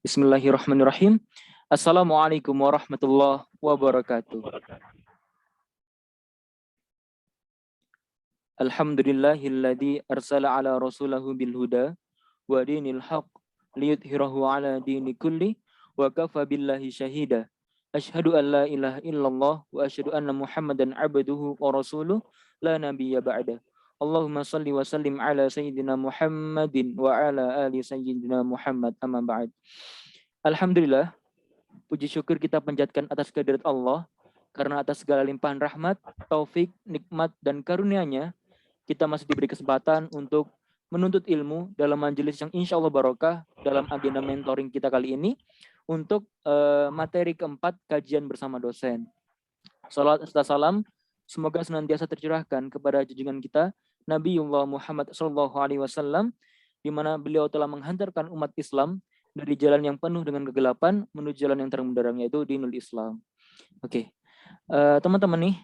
Bismillahirrahmanirrahim. Assalamualaikum warahmatullahi wabarakatuh. Alhamdulillahilladzi arsala ala rasulahu bil huda wa dinil haq liyudhhirahu ala dini kulli wa kafa billahi syahida. Asyhadu an la ilaha illallah wa asyhadu anna Muhammadan abduhu wa rasuluh la nabiyya ba'da. Allahumma salli wa sallim ala sayyidina Muhammadin wa ala ali sayyidina Muhammad amma ba'd. Alhamdulillah, puji syukur kita panjatkan atas kehadirat Allah, karena atas segala limpahan rahmat, taufik, nikmat, dan karunia-Nya, kita masih diberi kesempatan untuk menuntut ilmu dalam majelis yang insya Allah barokah dalam agenda mentoring kita kali ini untuk materi keempat, kajian bersama dosen. Salawat serta salam semoga senantiasa tercurahkan kepada junjungan kita Nabiullah Muhammad SAW, di mana beliau telah menghantarkan umat Islam dari jalan yang penuh dengan kegelapan menuju jalan yang terang benderang, yaitu dinul Islam. Oke, teman-teman nih,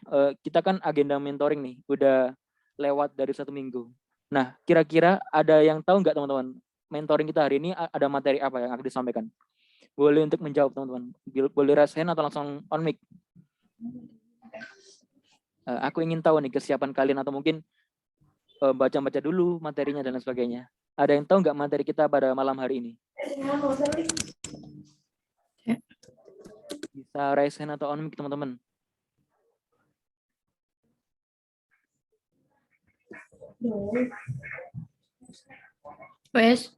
kita kan agenda mentoring nih udah lewat dari 1 minggu. Nah, kira-kira ada yang tahu nggak teman-teman, mentoring kita hari ini ada materi apa yang akan disampaikan? Boleh untuk menjawab teman-teman. Boleh raise hand atau langsung on mic. Aku ingin tahu nih kesiapan kalian, atau mungkin baca-baca dulu materinya dan lain sebagainya. Ada yang tahu nggak materi kita pada malam hari ini? Bisa raise hand atau on mic teman-teman. Wes.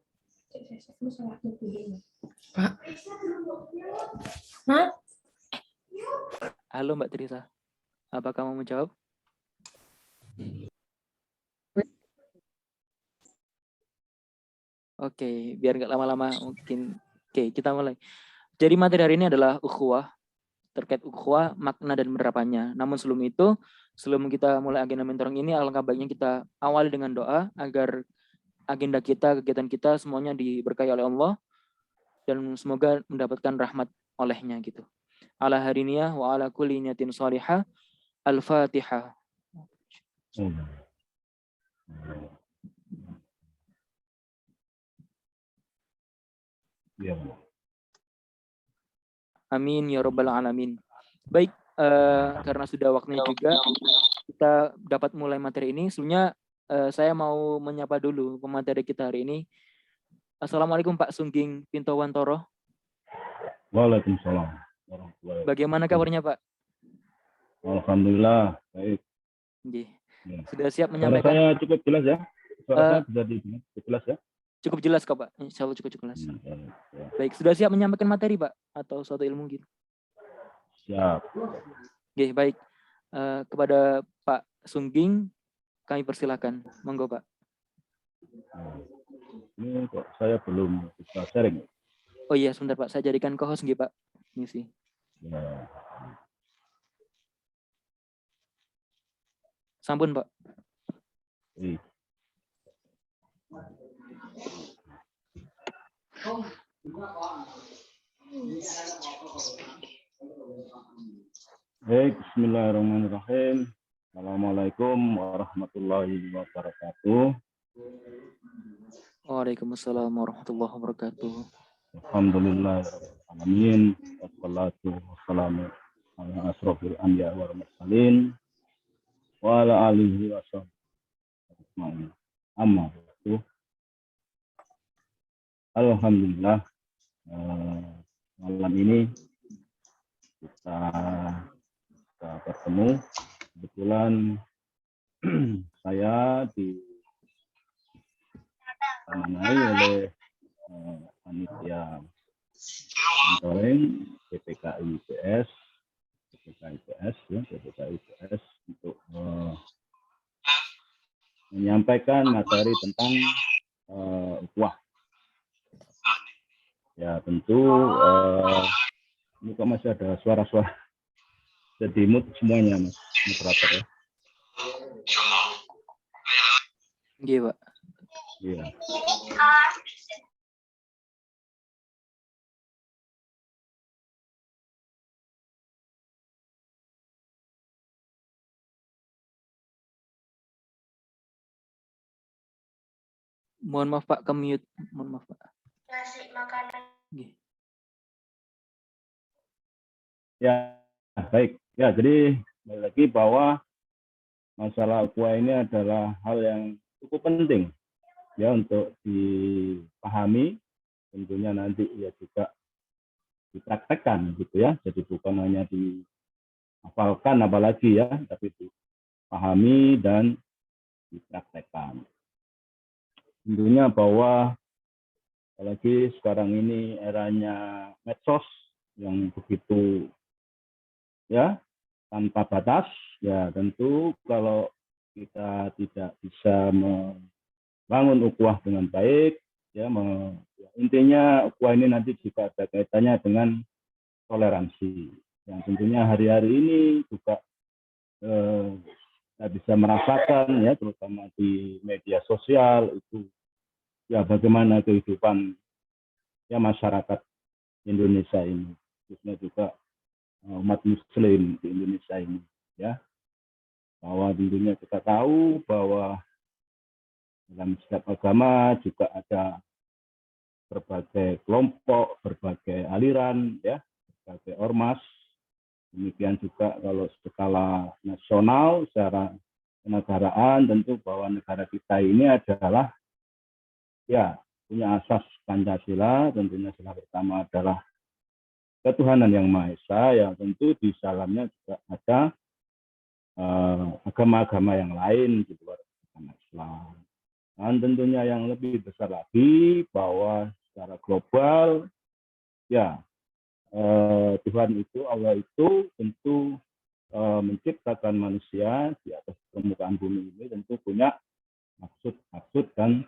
Pak. Hah? Halo Mbak Trisa. Apa kamu mau jawab? Oke, biar nggak lama-lama mungkin. Oke, kita mulai. Jadi materi hari ini adalah ukhuwah, terkait ukhuwah, makna dan penerapannya. Namun sebelum kita mulai agenda mentoring ini, alangkah baiknya kita awali dengan doa agar agenda kita, kegiatan kita semuanya diberkahi oleh Allah dan semoga mendapatkan rahmat olehnya gitu. Ala hariniyah wa ala kulli niyatin shalihah. Al-Fatihah. Amin ya rabbal alamin. Baik, karena sudah waktunya juga kita dapat mulai materi ini. Sebelumnya saya mau menyapa dulu pemateri kita hari ini. Assalamualaikum Pak Sungging Pintowantoro. Waalaikumsalam. Bagaimana kabarnya Pak? Alhamdulillah baik. Ya. Sudah siap menyampaikan? Suara saya cukup jelas ya? Suara saya bisa didengar jelas ya? Cukup jelas kok Pak, insya Allah cukup jelas. Ya. Baik, sudah siap menyampaikan materi Pak? Atau suatu ilmu gitu? Siap. Oke, baik. Kepada Pak Sungging, kami persilakan. Monggo Pak. Ini kok saya belum bisa sharing. Oh iya, sebentar Pak, saya jadikan co-host nggih Pak. Ini sih. Ya. Sampun Pak. Baik, bismillahirrahmanirrahim. Assalamualaikum warahmatullahi wabarakatuh. Waalaikumsalam warahmatullahi wabarakatuh. Alhamdulillahirrahmanirrahim. Wassalatu wassalamu ala asrofil anbiya wal mursalin wa ala alihi wa sahbihi. Amma ba'du. Alhamdulillah, malam ini kita bertemu. Kebetulan saya ditemani oleh panitia mentoring PPKI IPS untuk menyampaikan materi tentang ukhuwah. Ya tentu ini kok masih ada suara-suara, jadi mute semuanya Mas moderator ya. Iya Pak. Iya. Mohon maaf Pak, ke-mute. Mohon maaf Pak. Nasi makanan. Ya, baik. Ya, jadi kembali lagi bahwa masalah ukhuwah ini adalah hal yang cukup penting ya untuk dipahami. Tentunya nanti ya juga dipraktekkan gitu ya. Jadi bukan hanya dihafalkan apalagi ya, tapi dipahami dan dipraktekkan. Tentunya bahwa apalagi sekarang ini eranya medsos yang begitu ya tanpa batas, ya tentu kalau kita tidak bisa membangun ukhuwah dengan baik, ya, ya intinya ukhuwah ini nanti juga ada kaitannya dengan toleransi. Yang tentunya hari-hari ini juga kita bisa merasakan ya, terutama di media sosial itu ya bagaimana kehidupan ya masyarakat Indonesia ini, khususnya juga umat Muslim di Indonesia ini, ya, bahwa tentunya kita tahu bahwa dalam setiap agama juga ada berbagai kelompok, berbagai aliran, ya, berbagai ormas. Demikian juga kalau skala nasional, secara kenegaraan, tentu bahwa negara kita ini adalah ya punya asas Pancasila. Tentunya sila pertama adalah ketuhanan yang Maha Esa, yang tentu di dalamnya juga ada agama-agama yang lain di luar agama Islam. Dan tentunya yang lebih besar lagi bahwa secara global ya Tuhan itu, Allah itu tentu menciptakan manusia di atas permukaan bumi ini tentu punya maksud-maksud dan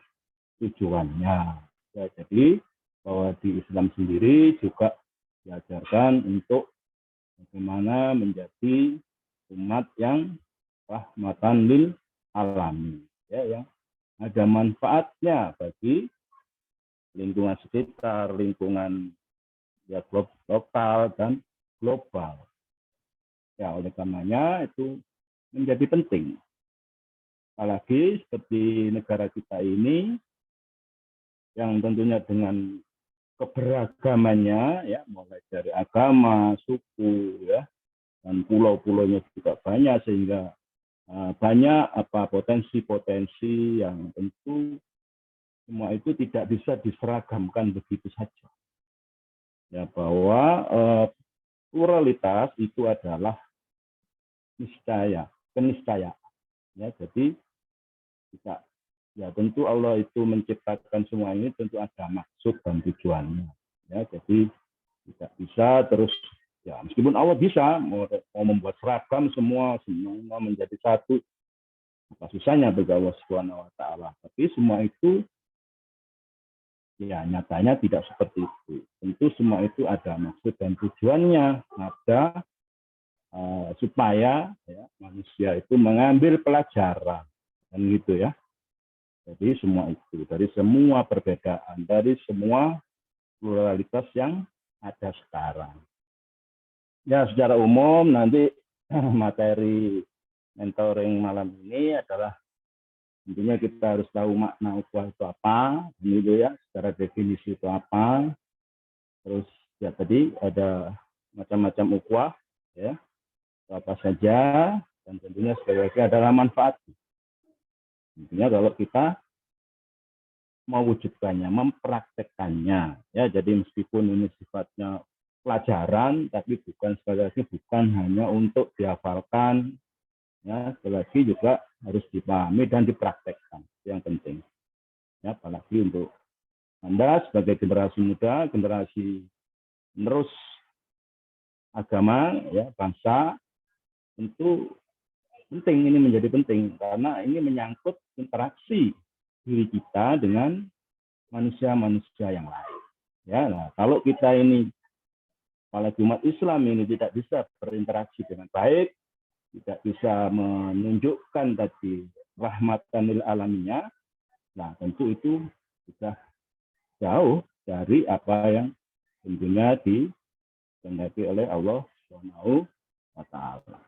tujuannya. Ya, jadi bahwa di Islam sendiri juga diajarkan untuk bagaimana menjadi umat yang rahmatan lil alamin, ya, yang ada manfaatnya bagi lingkungan sekitar, lingkungan ya lokal dan global. Ya, oleh karenanya itu menjadi penting. Apalagi seperti negara kita ini yang tentunya dengan keberagamannya ya, mulai dari agama, suku ya, dan pulau-pulaunya juga banyak, sehingga banyak potensi-potensi yang tentu semua itu tidak bisa diseragamkan begitu saja. Ya, bahwa pluralitas itu adalah keniscayaan. Ya, jadi kita ya tentu Allah itu menciptakan semua ini tentu ada maksud dan tujuannya. Ya, jadi tidak bisa terus ya meskipun Allah bisa mau membuat seragam semua menjadi satu, apa susahnya bagi Allah Subhanahu wa taala. Tapi semua itu ya nyatanya tidak seperti itu. Tentu semua itu ada maksud dan tujuannya, ada supaya ya, manusia itu mengambil pelajaran dan gitu ya. Jadi semua itu, dari semua perbedaan, dari semua pluralitas yang ada sekarang. Ya, secara umum nanti materi mentoring malam ini adalah tentunya kita harus tahu makna ukhuwah itu apa, gitu ya, secara definisi itu apa. Terus ya tadi ada macam-macam ukhuwah, ya, apa saja, dan tentunya sekali lagi adalah manfaat. Tentunya kalau kita mewujudkannya, mempraktekkannya, ya, jadi meskipun ini sifatnya pelajaran, tapi bukan sekali lagi bukan hanya untuk dihafalkan, ya, sekali lagi juga harus dipahami dan dipraktekkan, itu yang penting, ya, apalagi untuk Anda sebagai generasi muda, generasi menerus agama, ya, bangsa, tentu penting, ini menjadi penting karena ini menyangkut interaksi diri kita dengan manusia-manusia yang lain. Ya, nah, kalau kita ini, apalagi umat Islam ini tidak bisa berinteraksi dengan baik, tidak bisa menunjukkan tadi rahmatan lil alaminnya, nah tentu itu sudah jauh dari apa yang tentunya dikehendaki oleh Allah Subhanahu wa taala.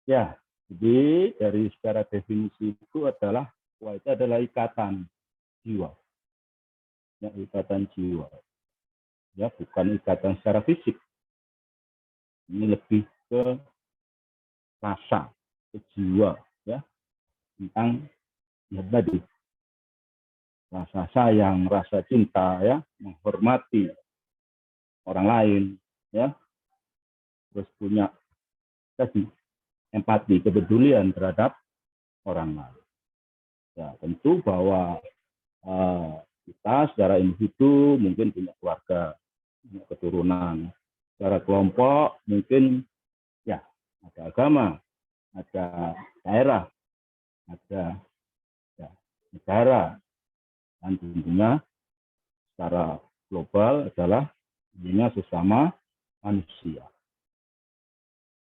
Ya, jadi dari secara definisi itu adalah itu adalah ikatan jiwa. Ya, ikatan jiwa. ya, bukan ikatan secara fisik. Ini lebih ke rasa, ke jiwa, ya, tentang ya tadi rasa sayang, rasa cinta, ya, menghormati orang lain, ya, terus punya tadi empati, kepedulian terhadap orang lain. Ya, tentu bahwa kita secara individu mungkin punya keluarga, punya keturunan, secara kelompok mungkin ya ada agama, ada daerah, ada ya, negara, dan tentunya secara global adalah tentunya sesama manusia.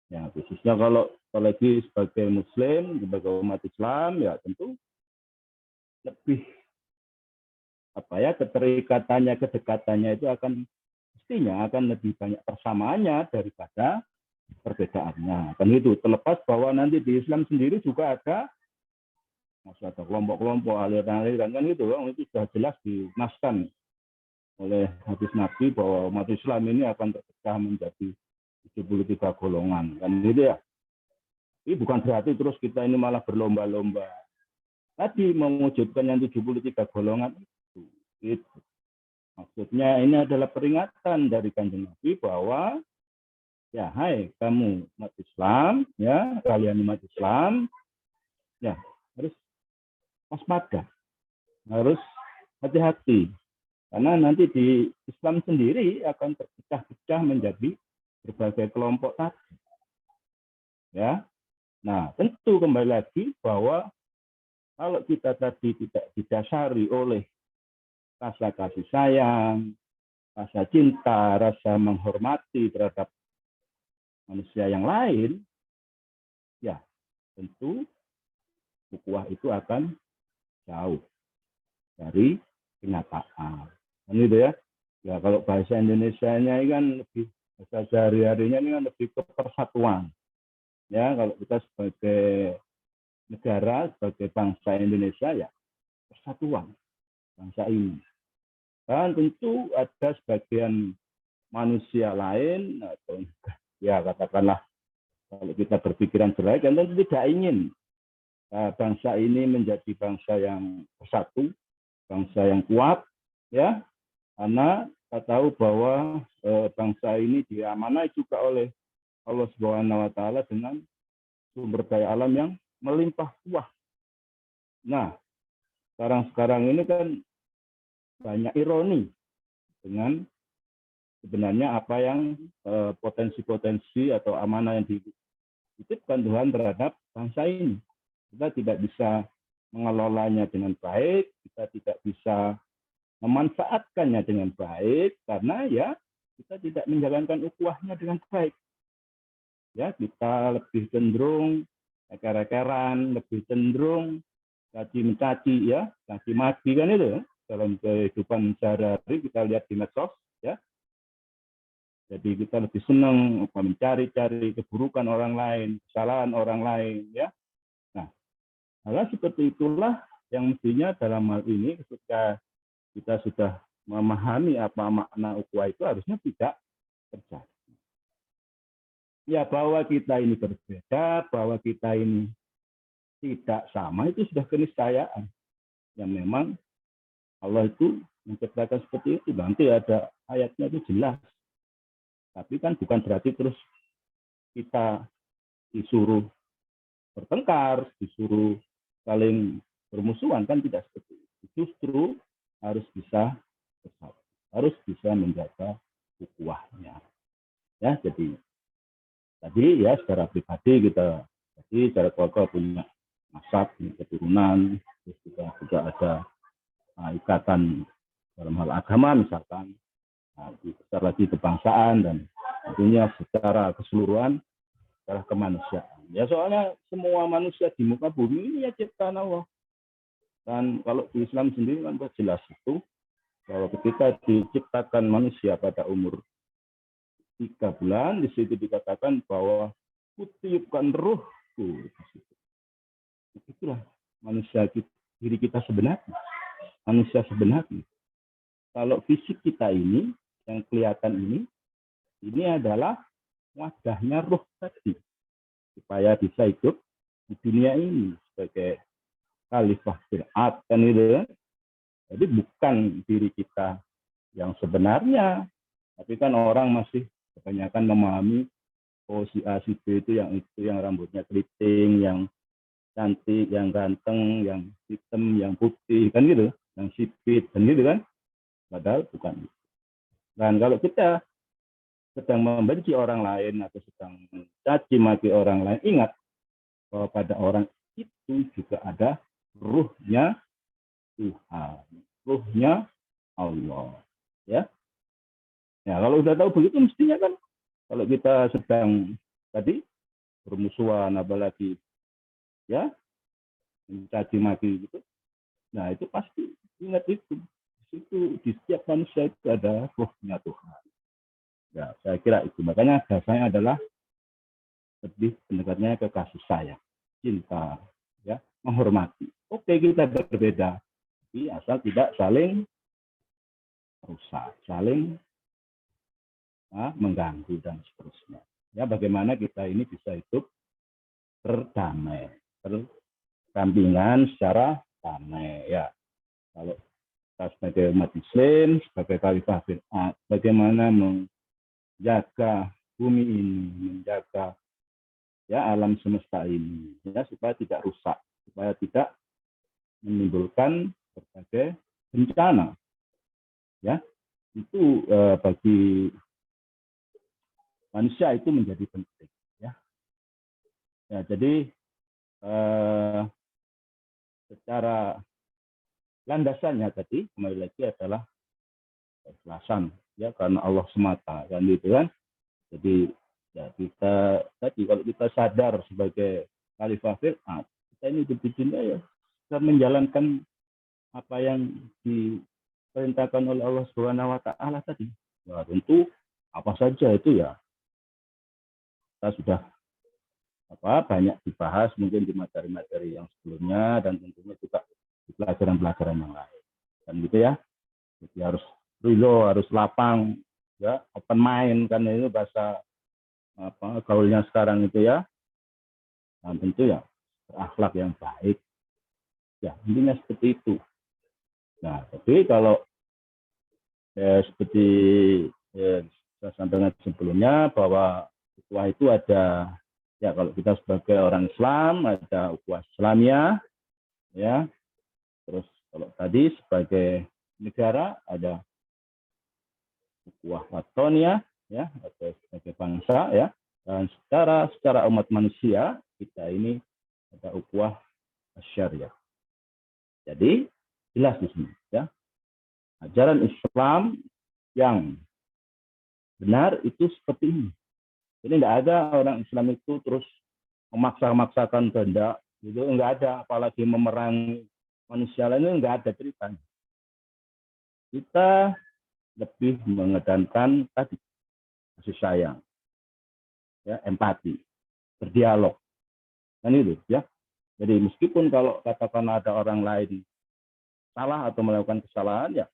Ya, khususnya kalau apalagi sebagai Muslim, sebagai umat Islam, ya tentu lebih keterikatannya, kedekatannya itu akan mestinya akan lebih banyak persamaannya daripada perbedaannya. Kan itu, terlepas bahwa nanti di Islam sendiri juga masih ada kelompok-kelompok, aliran-aliran, kan itu sudah jelas dinaskan oleh hadis Nabi bahwa umat Islam ini akan terpecah menjadi 73 golongan, kan gitu ya. Ini bukan berarti terus kita ini malah berlomba-lomba tadi mewujudkan yang 73 golongan itu. Maksudnya ini adalah peringatan dari Kanjeng Nabi bahwa ya hai kamu umat Islam, ya kalian umat Islam, ya harus waspada, harus hati-hati karena nanti di Islam sendiri akan terpecah-pecah menjadi berbagai kelompok tadi. Ya, nah tentu kembali lagi bahwa kalau kita tadi tidak didasari oleh rasa kasih sayang, rasa cinta, rasa menghormati terhadap manusia yang lain, ya tentu ukhuwah itu akan jauh dari kenyataan. Kan gitu ya. Ya kalau bahasa Indonesianya ini kan lebih, bahasa sehari-harinya ini kan lebih ke persatuan. Ya kalau kita sebagai negara, sebagai bangsa Indonesia ya persatuan bangsa ini. Dan tentu ada sebagian manusia lain atau ya katakanlah kalau kita berpikiran jelek, kan tentu tidak ingin bangsa ini menjadi bangsa yang bersatu, bangsa yang kuat, ya, karena kita tahu bahwa bangsa ini diamanai juga oleh Allah Subhanahu Wa Taala dengan sumber daya alam yang melimpah ruah. Nah, sekarang ini kan banyak ironi dengan sebenarnya apa yang potensi-potensi atau amanah yang dititipkan Tuhan terhadap bangsa ini. Kita tidak bisa mengelolanya dengan baik, kita tidak bisa memanfaatkannya dengan baik karena ya kita tidak menjalankan ukhuwahnya dengan baik. Ya, kita lebih cenderung eker-ekeran, lebih cenderung caci-mencaci, ya, caci maki kan itu ya. Dalam kehidupan sehari-hari kita lihat di medsos, ya. Jadi kita lebih senang mencari-cari keburukan orang lain, kesalahan orang lain, ya. Nah, hal seperti itulah yang mestinya dalam hal ini ketika kita sudah memahami apa makna ukhuwah itu harusnya tidak terjadi. Ya bahwa kita ini berbeda, bahwa kita ini tidak sama itu sudah keniscayaan. Yang memang Allah itu menciptakan seperti itu. Nanti ada ayatnya itu jelas. Tapi kan bukan berarti terus kita disuruh bertengkar, disuruh saling bermusuhan, kan tidak seperti itu. Justru harus bisa bersatu, harus bisa menjaga ukhuwahnya. Ya, jadi tadi ya secara pribadi kita secara keluarga punya nasab, keturunan, terus juga ada ikatan dalam hal agama misalkan, besar lagi kebangsaan dan tentunya secara keseluruhan secara kemanusiaan. Ya soalnya semua manusia di muka bumi ini ya ciptaan Allah. Dan kalau di Islam sendiri kan jelas itu bahwa ketika diciptakan manusia pada umur 3 bulan, di situ dikatakan bahwa kutiupkan ruhku. Itulah manusia diri kita sebenarnya, manusia sebenarnya. Kalau fisik kita ini yang kelihatan ini adalah wadahnya ruh tadi supaya bisa hidup di dunia ini sebagai khalifah fil ard kan itu. Jadi bukan diri kita yang sebenarnya, tapi kan orang masih kebanyakan memahami oh si A si B itu yang rambutnya keriting, yang cantik, yang ganteng, yang hitam, yang putih kan gitu, yang sipit kan gitu kan. Padahal bukan. Dan kalau kita sedang membenci orang lain atau sedang mencaci maki orang lain, ingat bahwa pada orang itu juga ada ruhnya Tuhan, ruhnya Allah. Ya, kalau udah tahu begitu mestinya kan kalau kita sedang tadi bermusuhan apalagi ya mencaci maki gitu, nah itu pasti ingat itu. Di situ di setiap manusia itu ada ruhnya Tuhan. Ya, saya kira itu. Makanya dasarnya adalah lebih pendekatnya ke kasih sayang, cinta, ya, menghormati. Oke, kita berbeda, tapi asal tidak saling rusak, saling mengganggu dan seterusnya. Ya, bagaimana kita ini bisa hidup berdamai, berdampingan secara damai. Ya, kalau kita sebagai umat Muslim, sebagai khalifah fil ard, bagaimana menjaga bumi ini, menjaga ya alam semesta ini, ya supaya tidak rusak, supaya tidak menimbulkan berbagai bencana. Ya, itu bagi manusia itu menjadi penting. Ya, jadi secara landasannya tadi kembali lagi adalah keikhlasan, ya karena Allah semata kan gitu kan. Jadi ya kita tadi kalau kita sadar sebagai khalifah fil ard, kita ini hidup di dunia ya kita menjalankan apa yang diperintahkan oleh Allah Subhanahu wa taala tadi. Ya tentu apa saja itu ya kita sudah banyak dibahas mungkin di materi-materi yang sebelumnya dan tentunya juga di pelajaran-pelajaran yang lain. Dan gitu ya. Jadi harus rilo, harus lapang, ya open mind kan itu bahasa gaulnya sekarang itu ya. Dan tentu ya berakhlak yang baik. Ya intinya seperti itu. Nah, tapi kalau seperti saya sampaikan sebelumnya bahwa ukhuwah itu ada ya kalau kita sebagai orang Islam ada ukhuwah Islamiyah ya. Terus kalau tadi sebagai negara ada ukhuwah watoniyah ya atau sebagai bangsa ya. Dan secara umat manusia kita ini ada ukhuwah syariah. Jadi jelas di sini ya. Ajaran Islam yang benar itu seperti ini. Jadi tidak ada orang Islam itu terus memaksa-maksakan kehendak, itu enggak ada, apalagi memerangi manusia lain, enggak ada ceritanya. Kita lebih mengedepankan tadi kasih sayang, ya, empati, berdialog, kan itu ya. Jadi meskipun kalau katakan ada orang lain salah atau melakukan kesalahan, ya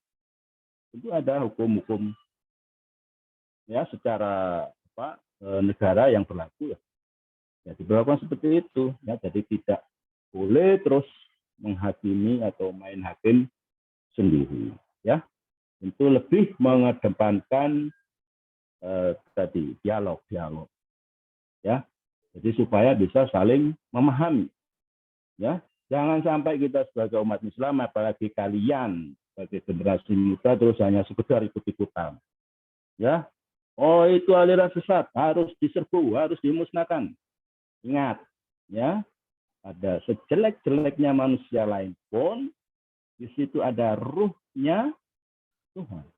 itu ada hukum-hukum ya secara negara yang berlaku ya. Ya diberlakukan seperti itu ya. Jadi tidak boleh terus menghakimi atau main hakim sendiri ya. Itu lebih mengedepankan tadi dialog ya. Jadi supaya bisa saling memahami ya. Jangan sampai kita sebagai umat Islam apalagi kalian sebagai generasi muda terus hanya sekedar ikut-ikutan ya. Oh itu aliran sesat, harus diserbu, harus dimusnahkan. Ingat, ya, ada sejelek-jeleknya manusia lain pun, di situ ada ruhnya Tuhan.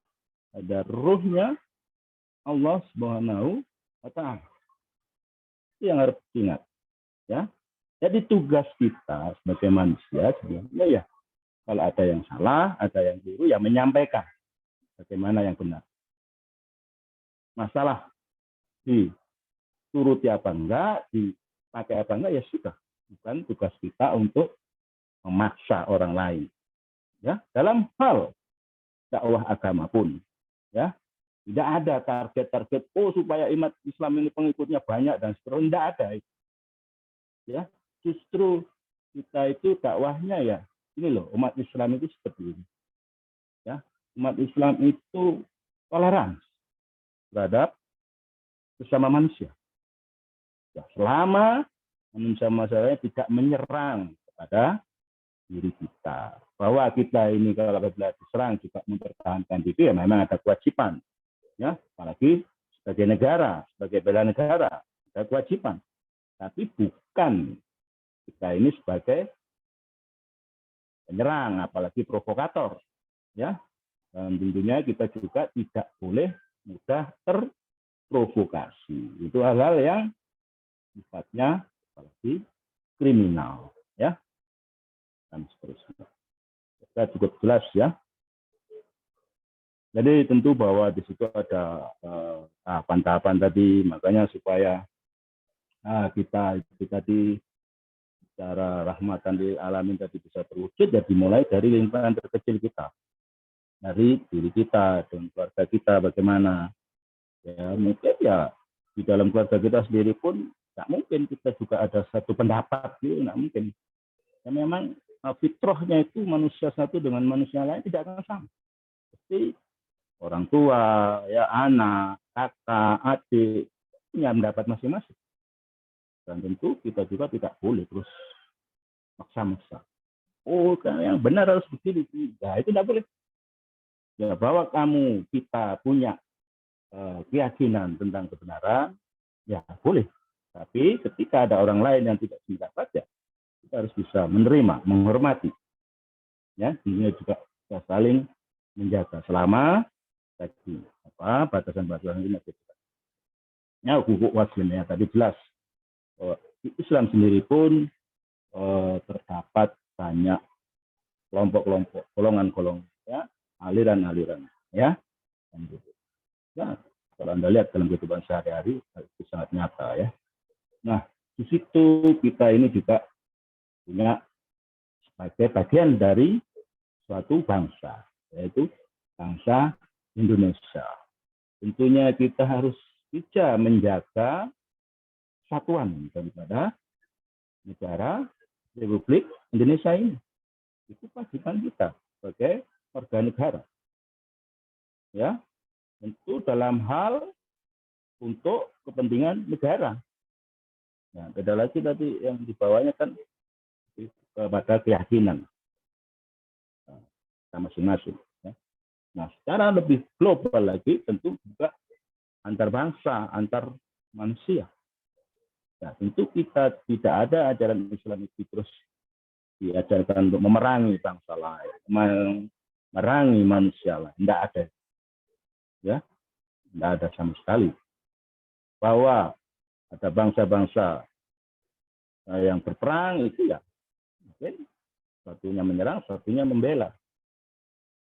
Ada ruhnya Allah Subhanahu wa Ta'ala. Itu yang harus diingat. Ya. Jadi tugas kita sebagai manusia sebenarnya ya, kalau ada yang salah, ada yang keliru, ya menyampaikan bagaimana yang benar. Masalah dituruti apa enggak, dipakai apa enggak, ya sudah. Bukan tugas kita untuk memaksa orang lain. Ya, dalam hal dakwah agama pun, ya, Tidak ada target-target supaya umat Islam ini pengikutnya banyak dan seterusnya. Tidak ada. Ya, justru kita itu dakwahnya ya ini loh, umat Islam itu seperti ini. Ya, umat Islam itu toleran terhadap sesama manusia. Ya, selama manusia-manusia tidak menyerang kepada diri kita. Bahwa kita ini kalau diserang juga mempertahankan diri, ya memang ada kewajiban. Ya, apalagi sebagai negara, sebagai bela negara, ada kewajiban. Tapi bukan kita ini sebagai penyerang, apalagi provokator. Ya, dan tentunya kita juga tidak boleh mudah terprovokasi. Itu hal-hal yang sifatnya apalagi kriminal, ya, dan seterusnya. Kita cukup jelas ya. Jadi tentu bahwa di situ ada tahapan-tahapan tadi, makanya supaya kita itu tadi secara rahmatan di alamin tadi bisa terwujud, ya dimulai dari lingkungan terkecil kita, dari diri kita dan keluarga kita bagaimana. Ya mungkin ya di dalam keluarga kita sendiri pun nggak mungkin kita juga ada satu pendapat gitu, nggak mungkin. Ya memang fitrahnya itu manusia satu dengan manusia lain tidak akan sama. Pasti orang tua, ya anak, kakak, adik punya pendapat masing-masing. Dan tentu kita juga tidak boleh terus maksa-maksa. Oh, kan yang benar harus begini. Ya, itu tidak boleh. Ya, bahwa kita punya keyakinan tentang kebenaran, ya boleh. Tapi ketika ada orang lain yang tidak sependapat, ya kita harus bisa menerima, menghormati. Ya, ini juga kita saling menjaga selama tadi batasan-batasan ini kita. Ya, hukuk waslimnya tadi jelas. Islam sendiri pun terdapat banyak kelompok-kelompok, golongan-golongan, ya, aliran-aliran, ya. Ya, kalau Anda lihat dalam kehidupan sehari-hari itu sangat nyata ya. Nah, di situ kita ini juga punya sebagai bagian dari suatu bangsa, yaitu bangsa Indonesia. Tentunya kita harus bisa menjaga kesatuan daripada negara Republik Indonesia ini. Itu kewajiban kita sebagai warga negara. Ya, tentu dalam hal untuk kepentingan negara. Nah, beda lagi tadi yang dibawanya kan kepada keyakinan masing-masing. Ya. Nah, secara lebih global lagi tentu juga antar bangsa, antar manusia. Nah, tentu kita tidak ada ajaran Islam itu terus diajarkan untuk memerangi bangsa lain, memerangi manusia lain. Tidak ada. Ya, tidak ada sama sekali. Bahwa ada bangsa-bangsa yang berperang itu ya mungkin satunya menyerang, satunya membela.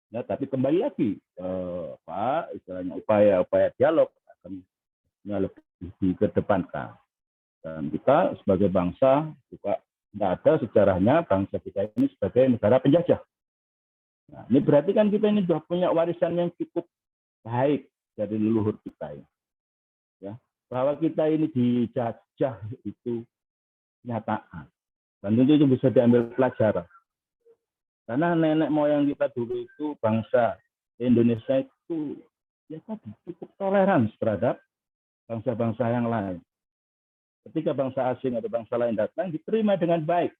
Ya, tapi kembali lagi istilahnya upaya-upaya dialog akan lebih dikedepankan. Dan kita sebagai bangsa juga tidak ada sejarahnya bangsa kita ini sebagai negara penjajah. Nah, ini berarti kan kita ini sudah punya warisan yang cukup baik dari leluhur kita ini. Ya, bahwa kita ini dijajah itu kenyataan. Dan tentu itu bisa diambil pelajaran. Karena nenek moyang kita dulu itu bangsa Indonesia itu ya tadi cukup toleran terhadap bangsa-bangsa yang lain. Ketika bangsa asing atau bangsa lain datang, diterima dengan baik.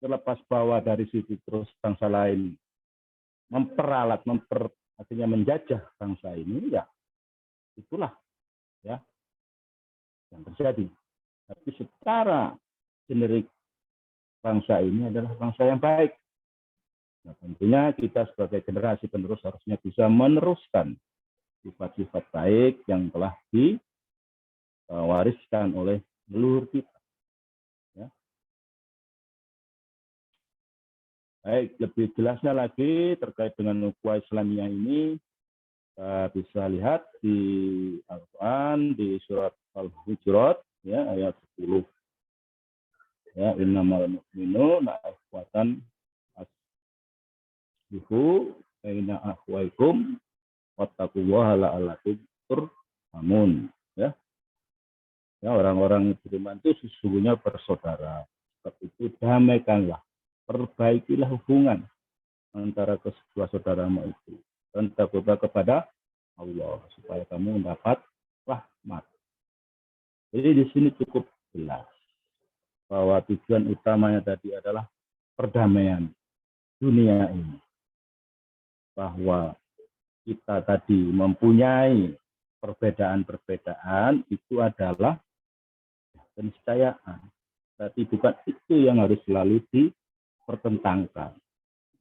Terlepas bahwa dari situ terus bangsa lain memperalat, artinya menjajah bangsa ini, ya itulah ya yang terjadi. Tapi secara generik bangsa ini adalah bangsa yang baik. Nah, tentunya kita sebagai generasi penerus harusnya bisa meneruskan sifat-sifat baik yang telah diwariskan oleh leluhur kita. Ya. Baik, lebih jelasnya lagi terkait dengan ukhuwah Islamiyah ini, kita bisa lihat di Al-Quran, di surat Al-Hujurat, ya, ayat 10. Ya, innamal mu'minuna ikhwatan aslihu baina akhwaikum wattaqullaha la'allakum turhamun. Ya. Ya, orang-orang beriman itu sesungguhnya bersaudara. Sebab itu damaikanlah, perbaikilah hubungan antara kedua saudaramu itu. Dan takutlah kepada Allah supaya kamu mendapat rahmat. Jadi di sini cukup jelas bahwa tujuan utamanya tadi adalah perdamaian dunia ini. Bahwa kita tadi mempunyai perbedaan-perbedaan itu adalah keniscayaan. Tapi bukan itu yang harus selalu dipertentangkan.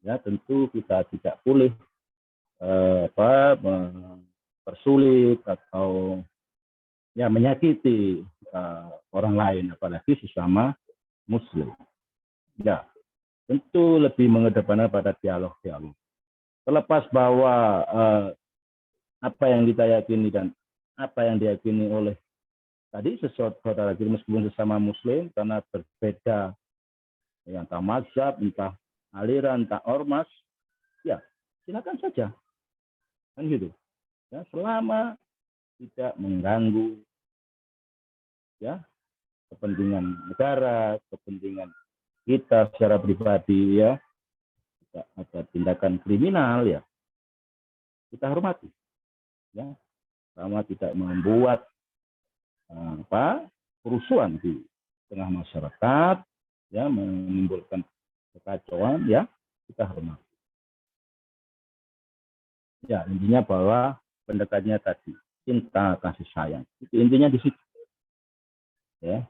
Ya, tentu kita tidak boleh mempersulit atau ya menyakiti orang lain, apalagi sesama Muslim. Ya, tentu lebih mengedepankan pada dialog-dialog. Terlepas bahwa apa yang kita yakini dan apa yang diyakini oleh tadi saudara kita meskipun sesama Muslim karena berbeda, ya, entah mazhab, entah aliran, entah ormas, ya silakan saja, kan gitu. Ya, selama tidak mengganggu ya kepentingan negara, kepentingan kita secara pribadi, ya tidak ada tindakan kriminal, ya kita hormati, ya selama tidak membuat kerusuhan di tengah masyarakat, ya menimbulkan kekacauan, ya kita hormati. Ya intinya bahwa pendekatannya tadi cinta kasih sayang, itu intinya di situ, ya.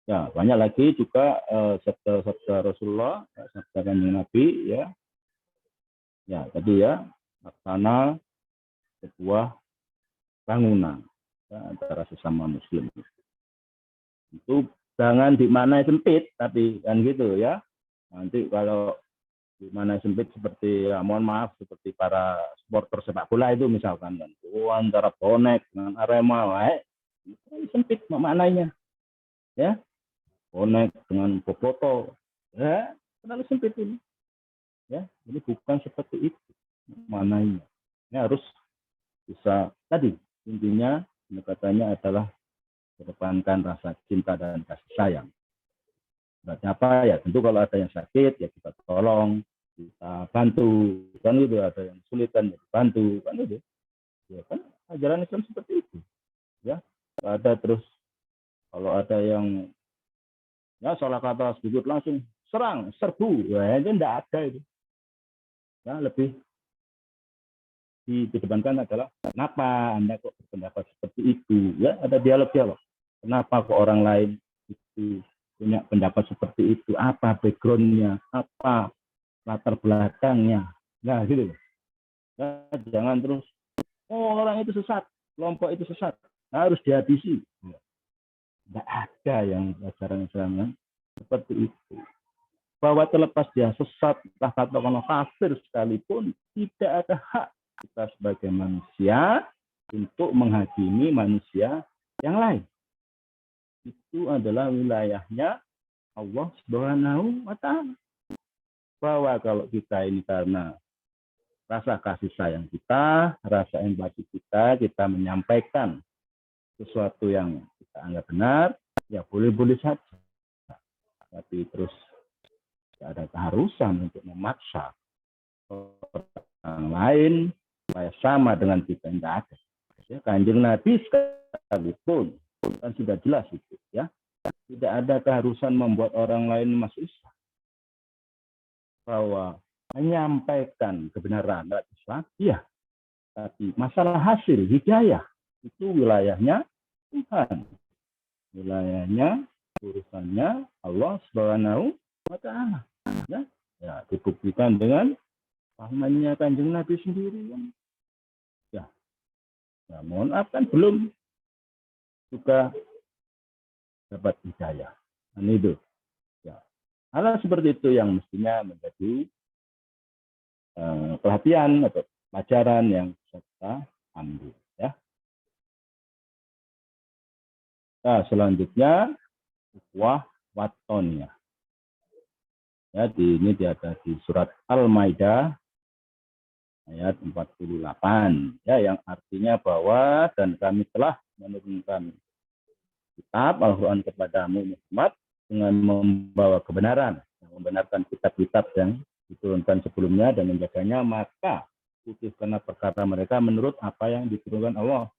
Ya banyak lagi juga sabda Rasulullah, sabda Kanjeng Nabi, ya tadi ya laksana sebuah bangunan ya, antara sesama Muslim. Itu jangan di mana sempit, tapi kan gitu ya. Nanti kalau di mana sempit seperti ya, mohon maaf seperti para supporter sepak bola itu misalkan kan, antara bonek dengan Arema, sempit maknanya, ya bonek dengan Boboto, ya terlalu sempit ini, ya ini bukan seperti itu maknanya. Ini harus bisa tadi intinya pendekatannya adalah kedepankan rasa cinta dan kasih sayang. Berarti apa ya? Tentu kalau ada yang sakit ya kita tolong, kita bantu, kan gitu. Ada yang kesulitan ya dibantu, kan gitu. Ya kan ajaran Islam seperti itu. Ya, ada terus kalau ada yang ya salah kata sedikit langsung serang, serbu, ya itu tidak ada itu. Ya lebih dikedepankan adalah kenapa Anda kok berpendapat seperti itu, ya ada dialog-dialog. Kenapa kok orang lain itu punya pendapat seperti itu, apa background-nya, apa latar belakangnya, nah gitu. Ya, jangan terus orang itu sesat, kelompok itu sesat, harus dihabisi. Tidak ada yang ajaran Islam seperti itu. Bahwa terlepas dia sesat, entah katakanlah kafir sekalipun, tidak ada hak kita sebagai manusia untuk menghakimi manusia yang lain. Itu adalah wilayahnya Allah Subhanahu wa Ta'ala. Bahwa kalau kita ini karena rasa kasih sayang kita, rasa empati kita menyampaikan sesuatu yang kita anggap benar, ya boleh-boleh saja. Tapi terus tidak ada keharusan untuk memaksa orang lain supaya sama dengan kita, tidak ada. Ya, Kanjeng Nabi sekalipun kan sudah jelas itu, ya tidak ada keharusan membuat orang lain masuk Islam, bahwa menyampaikan kebenaran Islam, iya, tapi masalah hasil hidayah itu wilayahnya Tuhan, wilayahnya urusannya Allah Subhanahu wa Ta'ala. Ya, dibuktikan dengan pamannya Kanjeng Nabi sendiri, ya mohon maaf kan belum juga dapat hidayah. Dan itu ya hal seperti itu yang mestinya menjadi perhatian atau pelajaran yang kita ambil, ya. Nah, selanjutnya ukhuwah watoniyah. Ya, ini ada di surat Al-Maidah ayat 48 ya, yang artinya bahwa dan kami telah menurunkan kitab Al-Qur'an kepadamu Muhammad dengan membawa kebenaran, membenarkan kitab-kitab yang diturunkan sebelumnya dan menjaganya, maka putuskanlah perkara mereka menurut apa yang diturunkan Allah,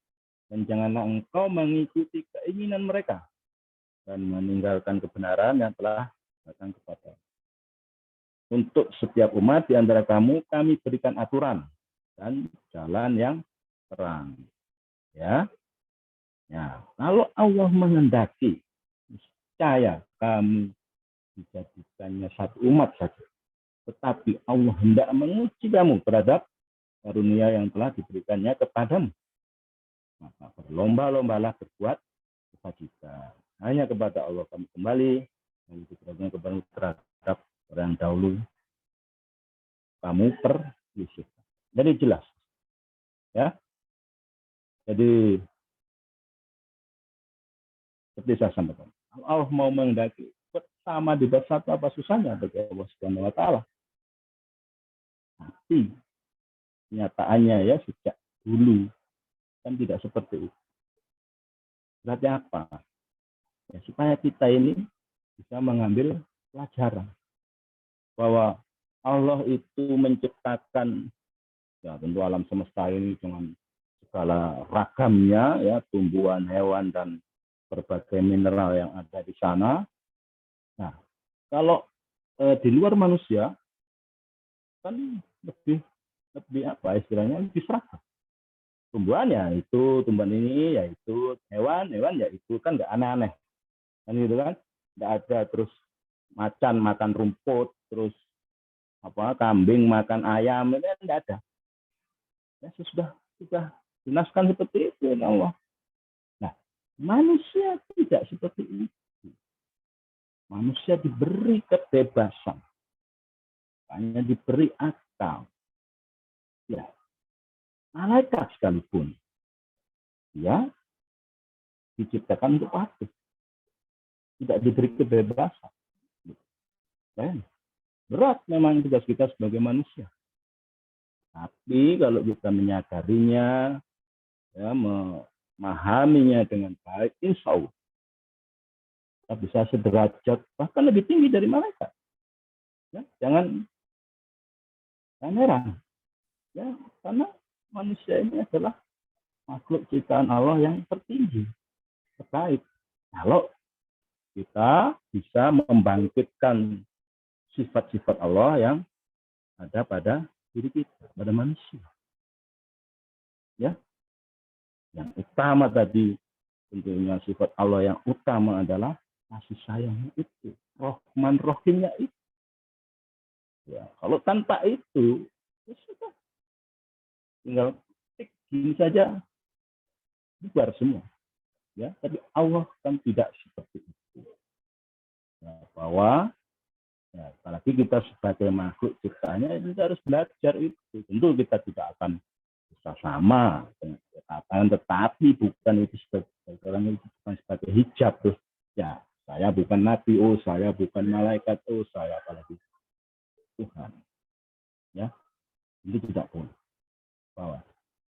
dan janganlah engkau mengikuti keinginan mereka dan meninggalkan kebenaran yang telah datang kepada. Untuk setiap umat di antara kamu kami berikan aturan dan jalan yang terang. Ya. Ya, kalau Allah menghendaki, niscaya kamu dijadikannya satu umat saja. Tetapi Allah hendak menguji kamu terhadap karunia yang telah diberikannya kepadamu. Maka berlomba-lombalah berbuat kebajikan. Hanya kepada Allah kamu kembali, dan diberikan kepada terhadap orang dahulu kamu perlisih. Jadi jelas, ya. Jadi seperti saya sampaikan, Allah mau menghendaki sama di satu apa susahnya bagi Allah Subhanahu wa taala. Tapi kenyataannya ya sejak dulu kan tidak seperti itu. Berarti apa? Ya, supaya kita ini bisa mengambil pelajaran bahwa Allah itu menciptakan ya tentu alam semesta ini dengan segala ragamnya ya, tumbuhan, hewan dan berbagai mineral yang ada di sana. Nah, kalau di luar manusia kan lebih apa istilahnya, lebih seragam. Tumbuhan ya itu, tumbuhan ini yaitu, hewan ya itu, kan nggak aneh-aneh. Kan gitu kan? Nggak ada terus macan makan rumput, terus apa kambing makan ayam, itu nggak ada. Ya sudah jelaskan seperti itu ya Allah. Nah, manusia tidak seperti itu. Manusia diberi kebebasan, hanya diberi akal. Ya, malaikat sekalipun, ya diciptakan untuk patuh, tidak diberi kebebasan. Berat memang tugas kita sebagai manusia. Tapi kalau kita menyadarinya, ya, memahaminya dengan baik, insya Allah kita bisa sederajat, bahkan lebih tinggi dari malaikat. Ya, jangan heran, ya, karena manusia ini adalah makhluk ciptaan Allah yang tertinggi, terbaik. Kalau kita bisa membangkitkan sifat-sifat Allah yang ada pada diri kita, pada manusia. Ya, yang utama tadi tentunya sifat Allah yang utama adalah kasih sayangnya itu, Rahman Rahimnya itu. Ya, kalau tanpa itu, ya sudah, tinggal gini saja, bubar semua. Ya, tapi Allah kan tidak seperti itu. Ya, bahwa ya, apalagi kita sebagai makhluk ciptaannya kita harus belajar itu. Tentu kita tidak akan bisa sama dengan ketatanan, tetapi bukan itu sebagai bukan sebagai hijab terus. Ya, saya bukan nabi, oh saya bukan malaikat, oh saya apalagi Tuhan. Ya, itu tidak boleh. Bahwa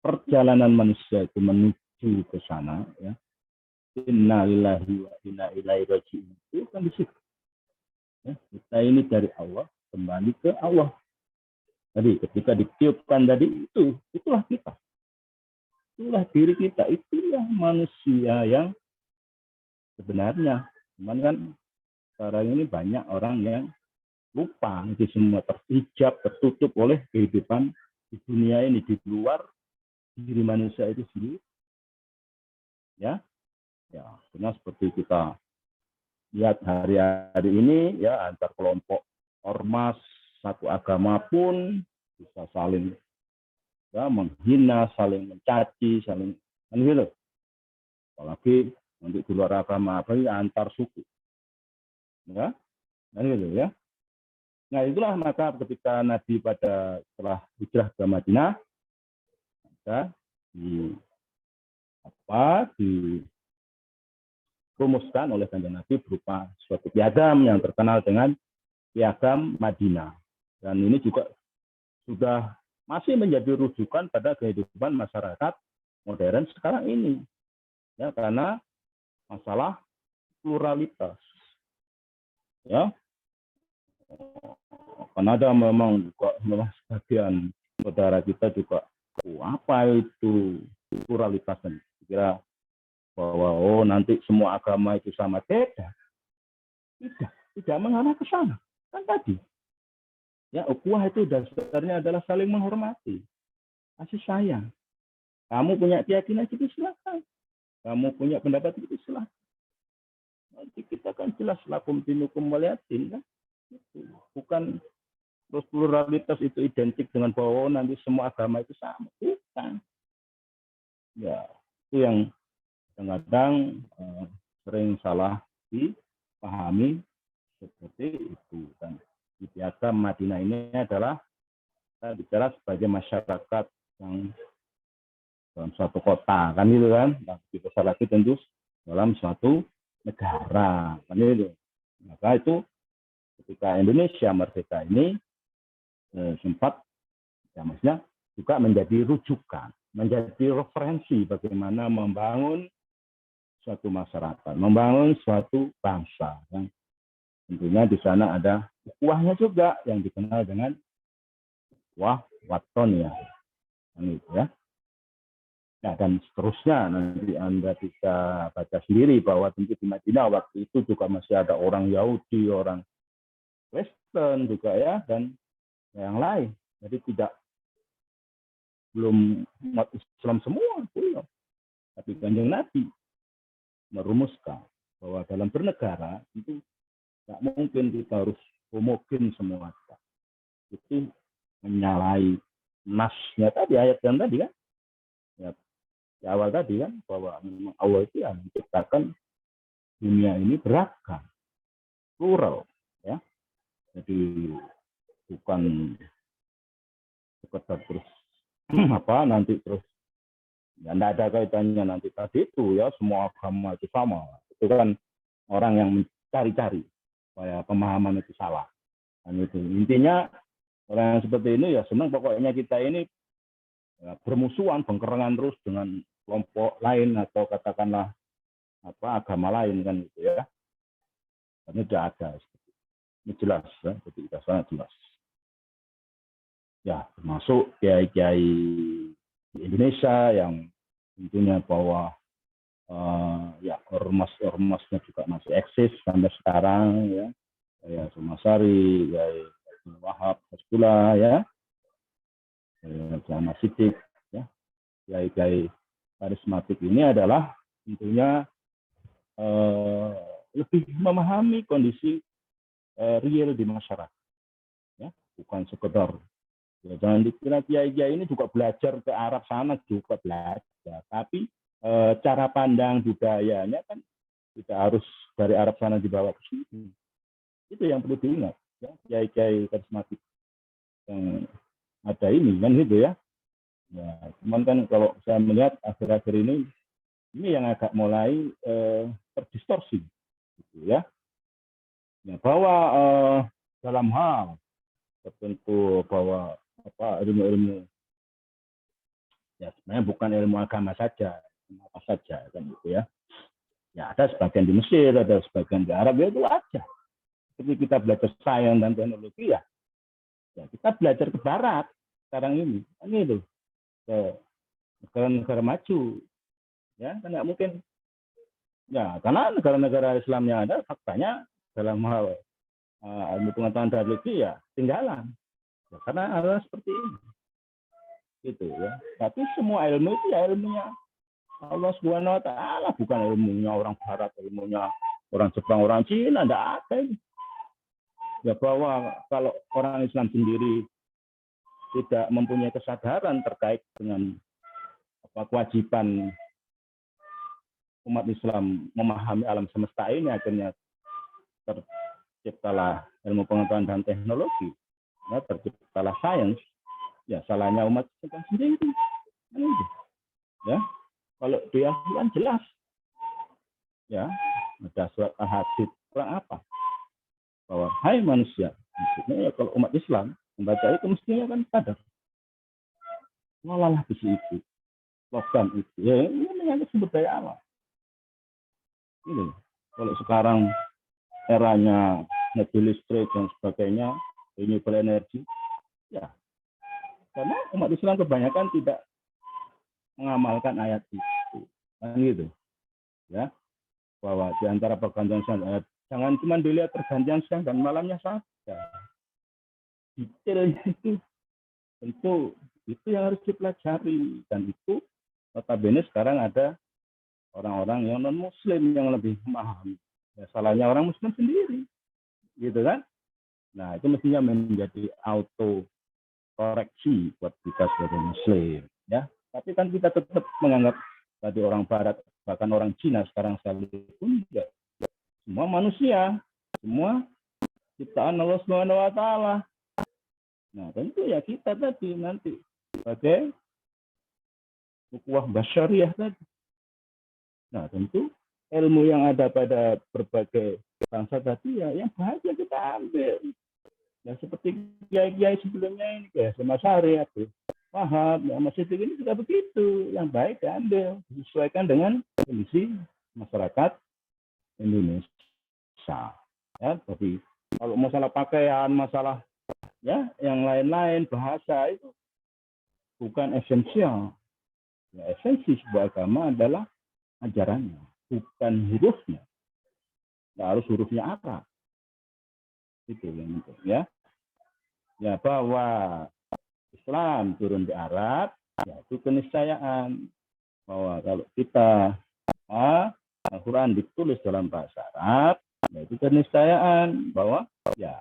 perjalanan manusia itu menuju ke sana, ya. Inna lillahi wa inna ilaihi raji'un. Itu kan di situ. Ya, kita ini dari Allah kembali ke Allah. Jadi ketika ditiupkan tadi itulah kita. Itulah diri kita, itulah manusia yang sebenarnya. Cuman kan sekarang ini banyak orang yang lupa, itu semua terhijab, tertutup oleh kehidupan di dunia ini, di luar diri manusia itu sendiri. Ya, karena seperti kita lihat hari-hari ini, ya antar kelompok ormas satu agama pun bisa saling ya menghina, saling mencaci, saling gitu. Apalagi untuk di luar agama apa ya antar suku. Ya, gitu ya. Nah itulah maka ketika Nabi setelah hijrah ke Madinah, maka dirumuskan oleh Kanjeng Nabi berupa suatu piagam yang terkenal dengan piagam Madinah. Dan ini juga sudah masih menjadi rujukan pada kehidupan masyarakat modern sekarang ini. Ya, karena masalah pluralitas. Ya, kan ada memang sebagian saudara kita juga, apa itu pluralitas? Kira bahwa nanti semua agama itu sama. Tidak mengarah ke sana. Kan tadi, ya, ukhuwah itu dasarnya adalah saling menghormati, kasih sayang. Kamu punya keyakinan itu silakan, kamu punya pendapat itu silakan. Nanti kita kan jelas lakum dinukum waliyadin, kan? Bukan terus pluralitas itu identik dengan bahwa nanti semua agama itu sama. Bukan. Ya, itu yang kadang sering salah dipahami seperti itu. Dan di piagam Madinah ini adalah kita bicara sebagai masyarakat yang dalam suatu kota, kan itu kan. Tapi besar lagi tentu dalam suatu negara, kan itu. Maka itu ketika Indonesia merdeka ini sempat, ya maksudnya juga menjadi rujukan, menjadi referensi bagaimana membangun suatu masyarakat, membangun suatu bangsa. Yang tentunya di sana ada ukhuwahnya juga yang dikenal dengan ukhuwah watoniyah, ya. Nah, dan seterusnya nanti Anda bisa baca sendiri bahwa tentu di Madinah waktu itu juga masih ada orang Yahudi, orang Kristen juga ya, dan yang lain. Jadi belum umat Islam semua, belum. Tapi Kanjeng Nabi merumuskan bahwa dalam bernegara itu tidak mungkin kita harus homogen semua. Itu menyalahi nasnya tadi, ayat yang tadi kan. Ya, di awal tadi kan, bahwa memang Allah itu yang menciptakan dunia ini beragam, plural. Ya. Jadi bukan sekedar terus nanti terus ya tidak ada kaitannya nanti tadi itu ya semua agama itu sama. Itu kan orang yang mencari-cari supaya pemahaman itu salah. Dan itu intinya orang yang seperti ini ya senang pokoknya kita ini ya, bermusuhan, bengkerengan terus dengan kelompok lain atau katakanlah agama lain kan gitu ya. Ini tidak ada. Ini jelas ya, jadi sangat jelas. Ya, termasuk kiai-kiai di Indonesia yang tentunya bahwa ya ormas-ormasnya juga masih eksis sampai sekarang ya, kayak Sumasari, kayak Wahab, Hasbullah ya, Jamaah Siddiq ya, kiai-kiai karismatik ini adalah tentunya lebih memahami kondisi real di masyarakat ya, bukan sekedar ya, jangan dikira kiai-kiai ini juga belajar ke Arab sana juga belajar, tapi cara pandang budayanya kan tidak harus dari Arab sana dibawa ke sini. Itu yang perlu diingat ya, kiai-kiai karismatik yang ada ini kan gitu ya. Ya, cuman kan kalau saya melihat akhir-akhir ini yang agak mulai terdistorsi gitu ya. Ya, bahwa dalam hal tertentu bahwa ilmu-ilmu ya sebenarnya bukan ilmu agama saja, apa saja kan gitu ya. Ya ada sebagian di Mesir, ada sebagian di Arab ya itu aja. Ketika kita belajar sains dan teknologi ya kita belajar ke barat sekarang ini kan itu ke negara-negara maju ya kan nggak mungkin ya karena negara-negara Islam yang ada faktanya dalam hal ilmu pengetahuan teknologi ya tinggalan. Ya, karena hal seperti ini, gitu ya. Tapi semua ilmu itu ya ilmunya Allah Subhanahu Wa Taala, bukan ilmunya orang Barat, ilmunya orang Jepang, orang Cina, tidak ada. Ya bahwa kalau orang Islam sendiri tidak mempunyai kesadaran terkait dengan kewajiban umat Islam memahami alam semesta ini, akhirnya terciptalah ilmu pengetahuan dan teknologi. Ya, terciptalah sains, ya salahnya umat Islam sendiri. Ya, kalau dia kan jelas, ya ada surat Al-Hadid kurang apa? Bahwa hai manusia, maksudnya ya kalau umat Islam membaca itu mestinya kan sadar ngolahlah besi itu, logam itu. Ya, ini menyangkut sumber daya alam. Ini kalau sekarang eranya mobil listrik dan sebagainya, renewable energy, ya karena umat Islam kebanyakan tidak mengamalkan ayat itu, kan gitu, ya, bahwa di antara pergantian siang dan jangan cuma dilihat pergantian siang dan malamnya saja, detailnya itu tentu itu yang harus dipelajari, dan itu notabene sekarang ada orang-orang yang non Muslim yang lebih memahami. Ya, salahnya orang Muslim sendiri, gitu kan? Nah itu mestinya menjadi auto koreksi buat kita sebagai Muslim, ya. Tapi kan kita tetap menganggap tadi orang Barat, bahkan orang Cina sekarang sekalipun ya, semua manusia, semua ciptaan Allah Subhanahu Wa Taala. Nah tentu ya kita tadi nanti sebagai ukhuwah basyariah tadi. Nah tentu ilmu yang ada pada berbagai bangsa tadi ya yang bahagia kita ambil. Ya seperti kiai-kiai sebelumnya ini, kayak Mas Hari, Abdul Wahab, ya, Mas Siddiq ini juga begitu. Yang baik diambil, disesuaikan dengan kondisi masyarakat Indonesia. Ya, jadi kalau masalah pakaian, masalah ya yang lain-lain, bahasa itu bukan esensial. Ya, esensi sebuah agama adalah ajarannya, bukan hurufnya. Nggak harus hurufnya Arab. Itu yang penting, ya. Ya bahwa Islam turun di Arab, yaitu keniscayaan bahwa kalau kita Al-Quran ditulis dalam bahasa Arab, yaitu keniscayaan bahwa ya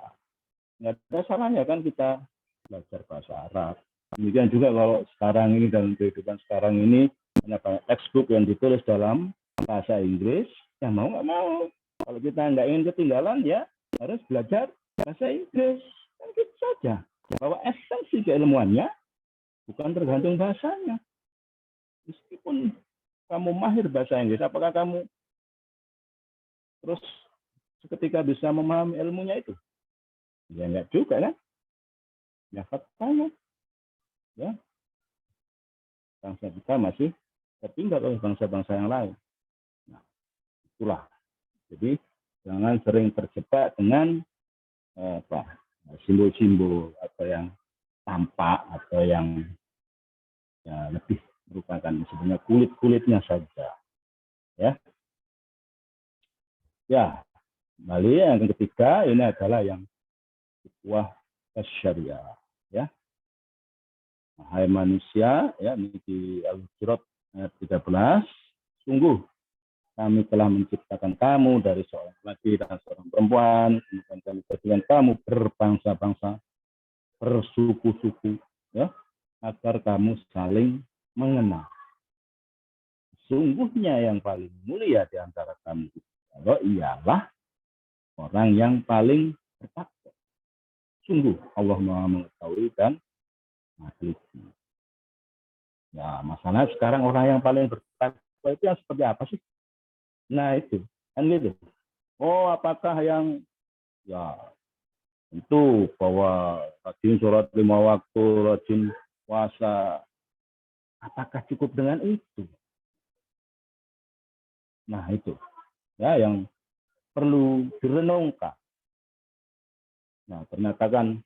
nggak ada salahnya kan kita belajar bahasa Arab. Demikian juga kalau sekarang ini dalam kehidupan sekarang ini banyak textbook yang ditulis dalam bahasa Inggris, ya mau nggak mau. Kalau kita nggak ingin ketinggalan ya harus belajar bahasa Inggris. Kan gitu saja. Bahwa esensi keilmuannya bukan tergantung bahasanya. Meskipun kamu mahir bahasa Inggris, apakah kamu terus seketika bisa memahami ilmunya itu? Ya enggak juga kan? Ya faktanya. Ya, bangsa kita masih tertinggal oleh bangsa-bangsa yang lain. Nah, itulah. Jadi jangan sering terjebak dengan simbol-simbol atau yang tampak atau yang ya, lebih merupakan sebenarnya kulit-kulitnya saja. Ya, kembali yang ketiga ini adalah yang ukhuwah syariah. Ya, hai manusia, ya ini di Al-Hujurat ayat 13, sungguh kami telah menciptakan kamu dari seorang laki dan seorang perempuan, kemudian kami jadikan kamu berbangsa-bangsa, bersuku-suku, ya, agar kamu saling mengenal. Sungguhnya yang paling mulia di antara kamu kalau ialah orang yang paling bertakwa. Sungguh Allah Maha mengetahui dan meneliti. Ya, masalah sekarang orang yang paling bertakwa itu yang seperti apa sih? Nah itu, kan gitu. Oh, apakah yang ya tentu bahwa rajin sholat 5 waktu, rajin puasa, apakah cukup dengan itu? Nah itu, ya yang perlu direnungkan. Nah ternyata kan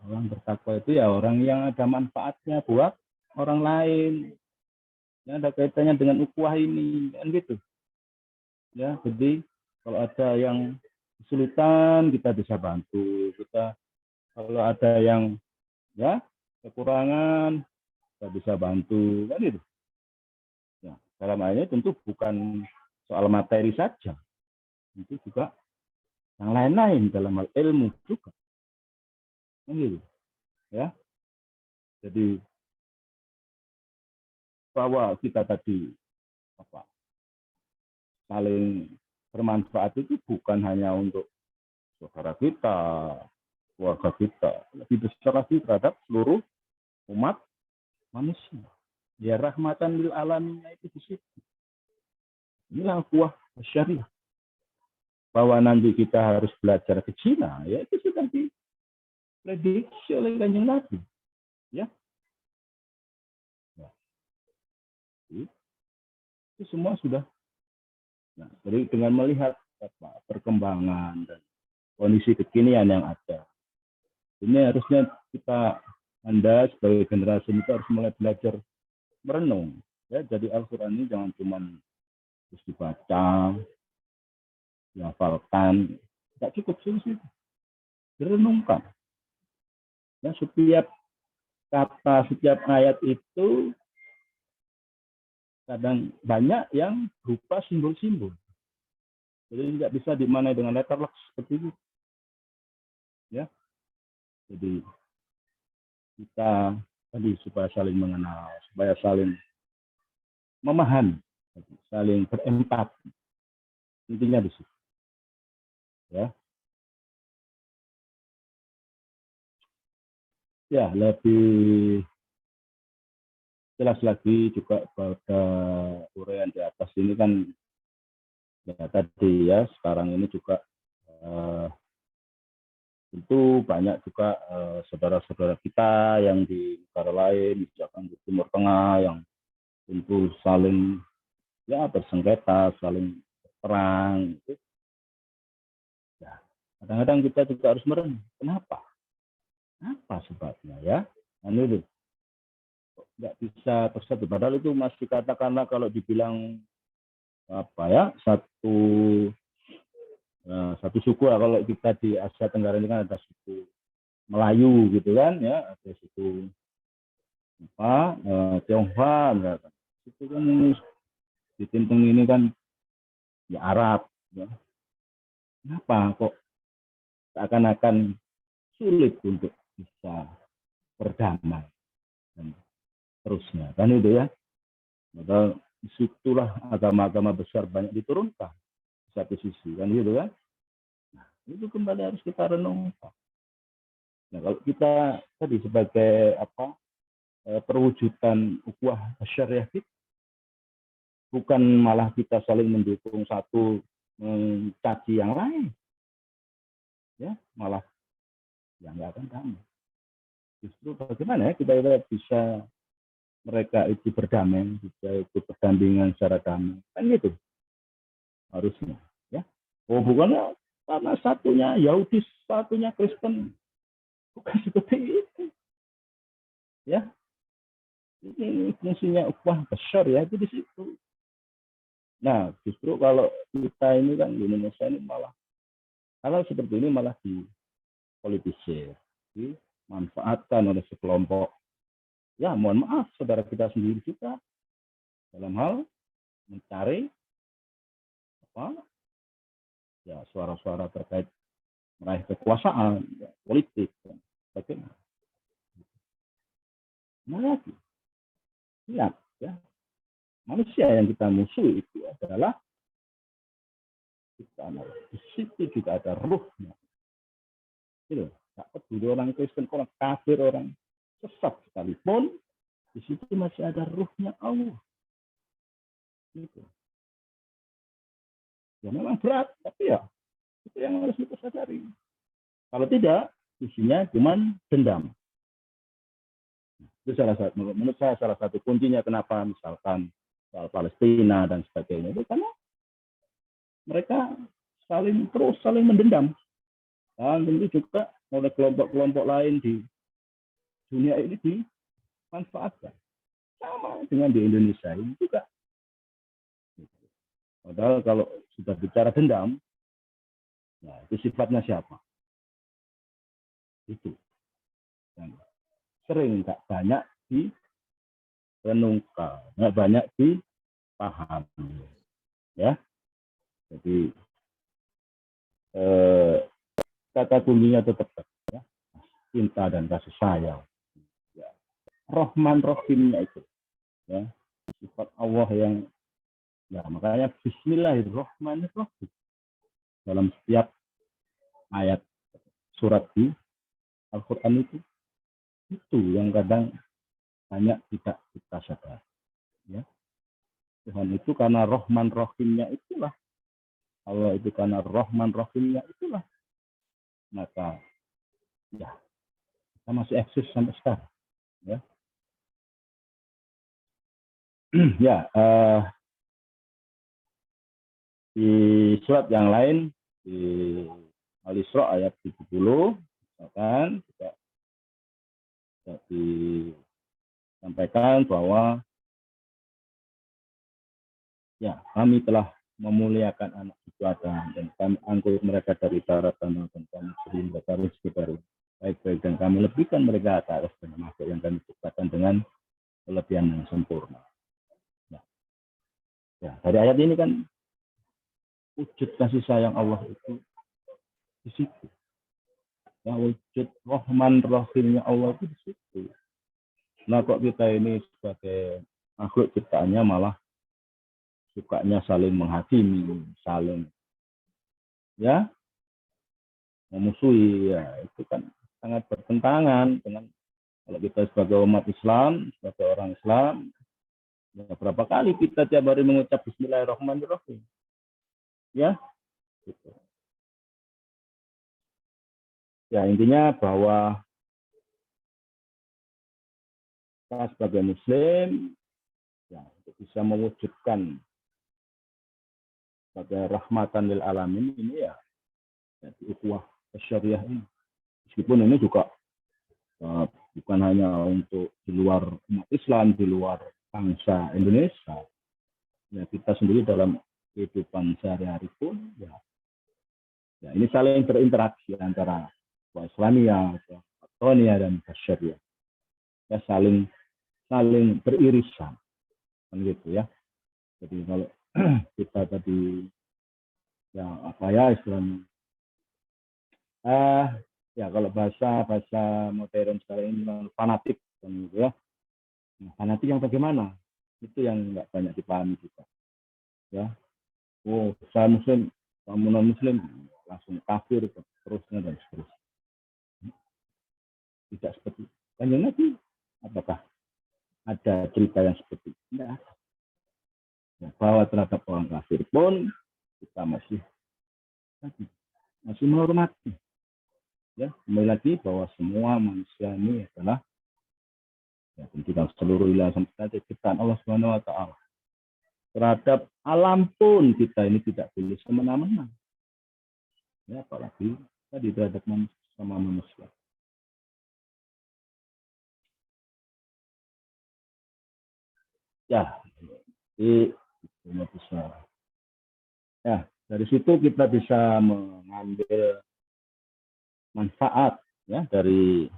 orang bertakwa itu ya orang yang ada manfaatnya buat orang lain. Ya, ada kaitannya dengan ukhuwah ini, kan gitu. Ya, jadi kalau ada yang kesulitan kita bisa bantu. Kita kalau ada yang ya kekurangan kita bisa bantu, kan gitu. Ya, dalam hal ini tentu bukan soal materi saja, tentu juga yang lain-lain dalam hal ilmu juga, kan gitu. Ya, jadi bahwa kita tadi saling bermanfaat itu bukan hanya untuk saudara kita, keluarga kita, lebih besar lagi terhadap seluruh umat manusia. Ya rahmatan lil alaminnya itu di situ. Inilah ukhuwah syariah. Bahwa nanti kita harus belajar ke Cina, ya itu sudah diprediksi oleh Kanjeng Nabi. Ya, nah, itu semua sudah. Nah, jadi dengan melihat perkembangan dan kondisi kekinian yang ada, ini harusnya Anda sebagai generasi itu harus mulai belajar merenung. Ya, jadi Al-Quran ini jangan cuma terus dibaca, dihafalkan, tidak cukup sih, direnungkan. Ya, setiap kata, setiap ayat itu kadang banyak yang berupa simbol-simbol. Jadi tidak bisa dimaknai dengan letterlock seperti itu. Ya, jadi kita tadi supaya saling mengenal, supaya saling memahami, saling berempati. Intinya di situ. Ya, ya lebih jelas lagi juga pada uraian di atas ini kan ya tadi ya sekarang ini juga tentu banyak juga saudara-saudara kita yang di negara lain, misalkan di Timur Tengah yang tentu saling ya bersengketa, saling perang. Ya, kadang-kadang kita juga harus merenung. Kenapa? Apa sebabnya ya? Nah, itu nggak bisa tersatu. Padahal itu masih katakanlah kalau dibilang apa ya satu suku lah. Kalau kita di Asia Tenggara ini kan ada suku Melayu gitu kan ya, ada suku Tionghoa, misalkan. Itu kan ini di Timtung ini kan ya Arab. Ya. Kenapa kok seakan-akan sulit untuk bisa berdamai dan terusnya kan itu ya. Padahal disitulah agama-agama besar banyak diturunkan di satu sisi kan gitu kan. Nah, itu kembali harus kita renungkan. Nah, kalau kita tadi sebagai perwujudan ukhuwah syariah kita, bukan malah kita saling mendukung satu mencaci yang lain, ya malah yang nggak akan damai. Justru bagaimana ya kita bisa mereka itu berdamai, bisa ikut pertandingan secara damai, kan gitu harusnya, ya. Oh bukannya karena satunya Yahudi, satunya Kristen, bukan seperti itu, ya. Ini fungsinya ukhuwah besar ya itu di situ. Nah justru kalau kita ini kan di Indonesia ini malah kalau seperti ini malah dipolitisir, dimanfaatkan oleh sekelompok. Ya mohon maaf saudara kita sendiri juga dalam hal mencari ya suara-suara terkait meraih kekuasaan ya, politik dan sebagainya. Nah lagi ingat ya manusia yang kita musuh itu adalah kita di situ juga ada ruhnya. Itu tak peduli orang Kristen, orang kafir, orang sesat sekalipun di situ masih ada ruhnya Allah. Gitu. Ya memang berat, tapi ya itu yang harus kita sadari. Kalau tidak, isinya cuma dendam. Itu menurut saya salah satu kuncinya kenapa misalkan soal Palestina dan sebagainya itu karena mereka terus saling mendendam. Dan tentu juga oleh kelompok-kelompok lain di dunia ini dimanfaatkan. Sama dengan di Indonesia ini juga. Padahal kalau sudah bicara dendam, nah itu sifatnya siapa? Itu. Dan sering nggak banyak direnungkan, nggak banyak dipahami. Ya, jadi kata kuncinya tetap ya, cinta dan kasih sayang. Ya. Rahman Rahimnya itu, ya sifat Allah yang ya makanya Bismillahirrahmanirrahim dalam setiap ayat surat di Al-Quran itu yang kadang banyak tidak kita sadar. Ya. Tuhan itu karena Rahman Rahimnya itulah. Allah itu karena Rahman Rahimnya itulah. Maka ya kita masih eksis sampai sekarang. Ya, ya di surat yang lain di Al-Isra ayat 70 misalkan juga disampaikan bahwa ya kami telah memuliakan anak cucu Adam dan kami angkut mereka dari darat tanah dan kami sehingga rezeki baru baik-baik dan kami lebihkan mereka ke atas dan makhluk yang kami ciptakan dengan kelebihan yang sempurna. Nah, ya, dari ayat ini kan wujud kasih sayang Allah itu di situ. Ya, wujud Rahman Rahimnya Allah itu di situ. Nah, kok kita ini sebagai makhluk ciptaannya malah sukanya saling menghakimi, saling ya memusuhi, ya itu kan sangat bertentangan dengan kalau kita sebagai umat Islam, sebagai orang Islam, ya berapa kali kita tiap hari mengucap Bismillahirrahmanirrahim, ya, gitu. Ya intinya bahwa kita sebagai Muslim, ya untuk bisa mewujudkan sebagai rahmatan lil alamin ini ya, jadi ukhuwah syariah ini, meskipun ini juga bukan hanya untuk di luar umat Islam, di luar bangsa Indonesia, ya kita sendiri dalam kehidupan sehari-hari pun ya ini saling berinteraksi antara Islamiyah, Tonia dan Syariah, ya saling beririsan, kan gitu ya. Jadi kalau kita tadi ya apa ya istilahnya, ya kalau bahasa modern sekarang ini fanatik, kan gitu ya. Nah, fanatik yang bagaimana? Itu yang nggak banyak dipahami juga. Ya, oh saya Muslim, kamu non Muslim, langsung kafir, terusnya dan seterusnya. Tidak seperti itu. Kanjeng Nabi, apakah ada cerita yang seperti itu? Tidak. Ya, bahwa terhadap orang kafir pun kita masih menghormati. Ya, kembali lagi bahwa semua manusia ini adalah ya, tentang seluruh wilayah semesta ciptaan Allah Subhanahu wa taala. Terhadap alam pun kita ini tidak boleh semena-mena. Ya, apalagi tadi terhadap manusia sama manusia. Ya, jadi bisa. Ya, dari situ kita bisa mengambil manfaat ya dari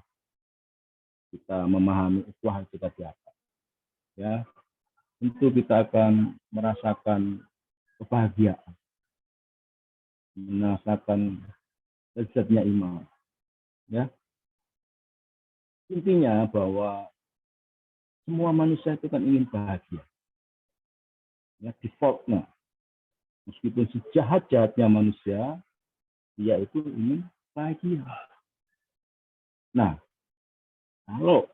kita memahami ukhuwah kita di atas. Ya, tentu kita akan merasakan kebahagiaan, merasakan lezatnya iman. Ya, intinya bahwa semua manusia itu kan ingin bahagia. Ya, defaultnya, meskipun sejahat-jahatnya manusia, dia itu ingin bahagia. Nah, kalau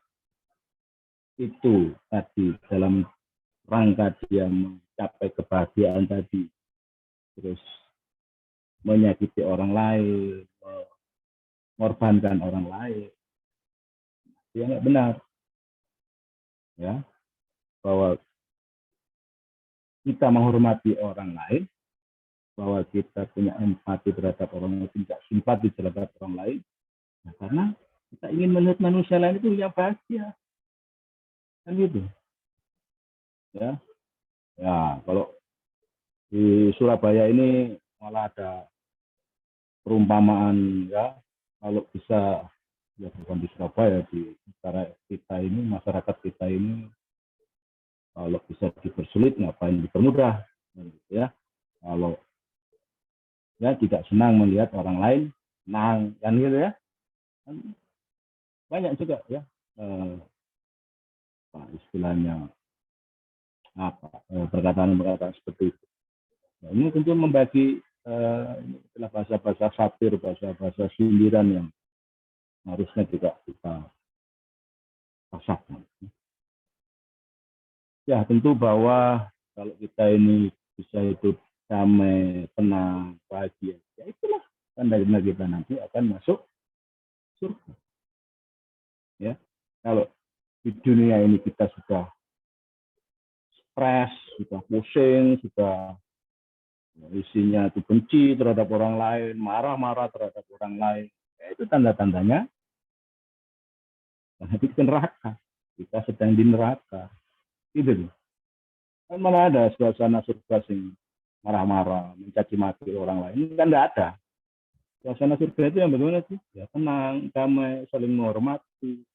itu tadi dalam rangka dia mencapai kebahagiaan tadi, terus menyakiti orang lain, mengorbankan orang lain, dia nggak benar. Ya, bahwa kita menghormati orang lain, bahwa kita punya empati terhadap orang lain, tidak simpati terhadap orang lain, nah, karena kita ingin melihat manusia lain itu yang bahagia, kan gitu. Ya, ya kalau di Surabaya ini malah ada perumpamaan ya, kalau bisa ya bukan di Surabaya, di negara kita ini, masyarakat kita ini, kalau bisa dipersulit ngapain dipermudah, ya. Kalau ya tidak senang melihat orang lain senang, kan gitu ya. Kan banyak juga ya istilahnya perkataan-perkataan seperti itu. Nah, ini tentu membagi bahasa-bahasa satir, bahasa-bahasa sindiran yang harusnya juga kita rasakan. Ya tentu bahwa kalau kita ini bisa hidup damai, tenang, bahagia, ya itulah tanda-tanda kita nanti akan masuk surga. Ya, kalau di dunia ini kita sudah stres, sudah pusing, sudah isinya itu benci terhadap orang lain, marah-marah terhadap orang lain, itu tanda-tandanya karena itu neraka. Kita sedang di neraka. Gitu. Kan mana ada suasana surga sing marah-marah, mencaci maki orang lain. Ini kan enggak ada. Suasana surga itu yang bagaimana sih? Ya tenang, damai, saling menghormati,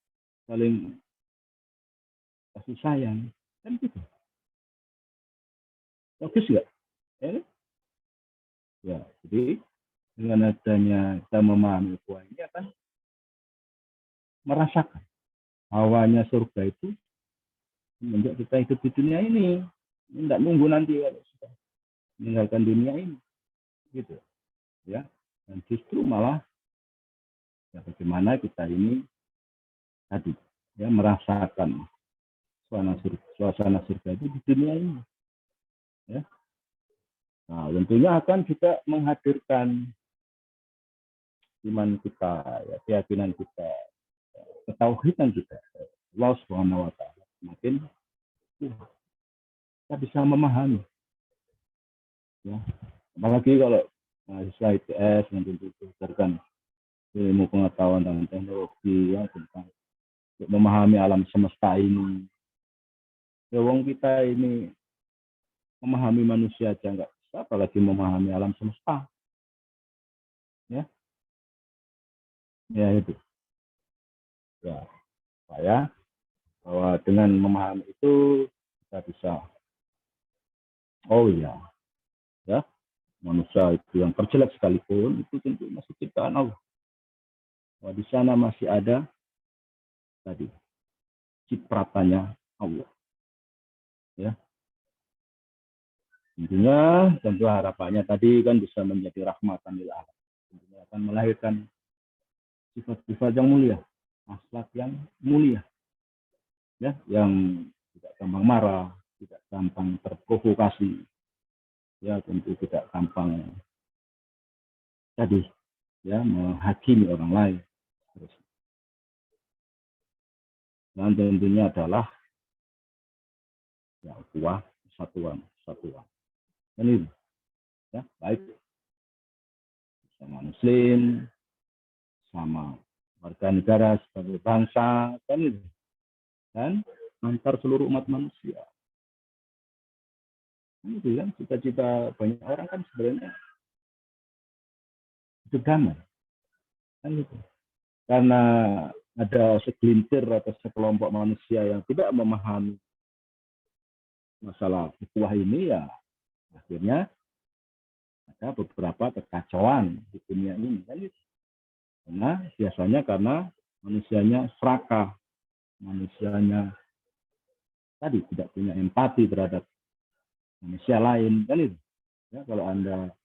saling kasih sayang. Kan gitu. Bagus nggak? Ya, jadi dengan adanya kita memahami bahwa ini akan merasakan hawanya surga itu semenjak kita hidup di dunia ini. Tidak nunggu nanti kalau sudah meninggalkan dunia ini, gitu ya. Dan justru malah ya bagaimana kita ini tadi ya merasakan suasana surga itu di dunia ini, ya. Nah, tentunya akan juga menghadirkan iman kita, ya, keyakinan kita, ketauhidan kita. Allah Subhanahu wa taala semakin kita bisa memahami, ya. Apalagi kalau mahasiswa ITS yang tentu berdasarkan ilmu pengetahuan dan teknologi, ya, tentang untuk memahami alam semesta ini. Ya, wong kita ini memahami manusia aja nggak bisa, apalagi memahami alam semesta, ya. Ya itu, ya saya bahwa dengan memahami itu kita bisa, oh iya, ya manusia itu yang terjelek sekalipun itu tentu masih ciptaan Allah. Bahwa di sana masih ada tadi cipratannya Allah, ya. Intinya tentu harapannya tadi kan bisa menjadi rahmatan lil alamin. Tentunya akan melahirkan sifat-sifat yang mulia, akhlak yang mulia, ya, yang tidak gampang marah, tidak gampang terprovokasi, ya, tentu tidak gampang tadi ya menghakimi orang lain. Dan tentunya adalah ya ukhuwah, satuan. Dan ini ya baik sama muslim, sama warga negara sebagai bangsa, kan itu, dan antar seluruh umat manusia. Itu kan cita-cita banyak orang kan sebenarnya hidup damai, kan itu. Karena ada segelintir atau sekelompok manusia yang tidak memahami masalah ukhuwah ini, ya akhirnya ada beberapa kekacauan di dunia ini, kan gitu. Karena biasanya karena manusianya serakah, manusianya tadi tidak punya empati terhadap manusia lain, kan itu. Ya, kalau Anda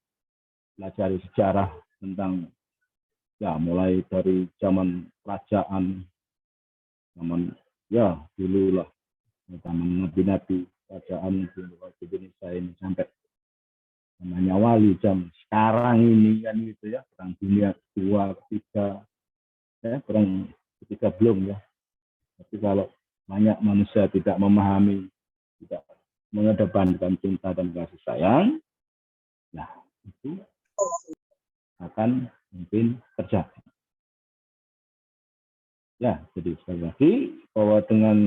pelajari sejarah tentang ya mulai dari zaman kerajaan, zaman ya dulu lah, zaman nabi-nabi, kerajaan di Indonesia ini sampai namanya wali jam sekarang ini, kan gitu ya, perang dunia kedua, ketiga, ya perang ketiga belum ya. Tapi kalau banyak manusia tidak memahami, tidak mengedepankan cinta dan kasih sayang, nah itu akan mungkin terjadi. Ya, jadi sekali lagi bahwa dengan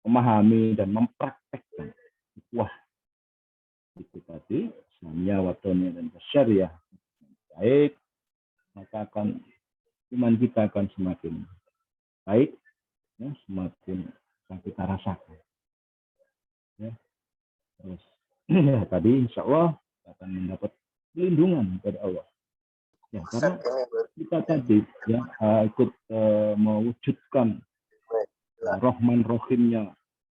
memahami dan mempraktekkan ukhuwah itu tadi, Islamiyah, Watoniyah, dan Syariah baik, maka akan iman kita akan semakin baik, ya, semakin akan kita rasakan. Ya, terus ya, tadi insya Allah akan mendapat perlindungan dari Allah. Ya, karena kita tadi ya ikut mewujudkan Rahman Rahimnya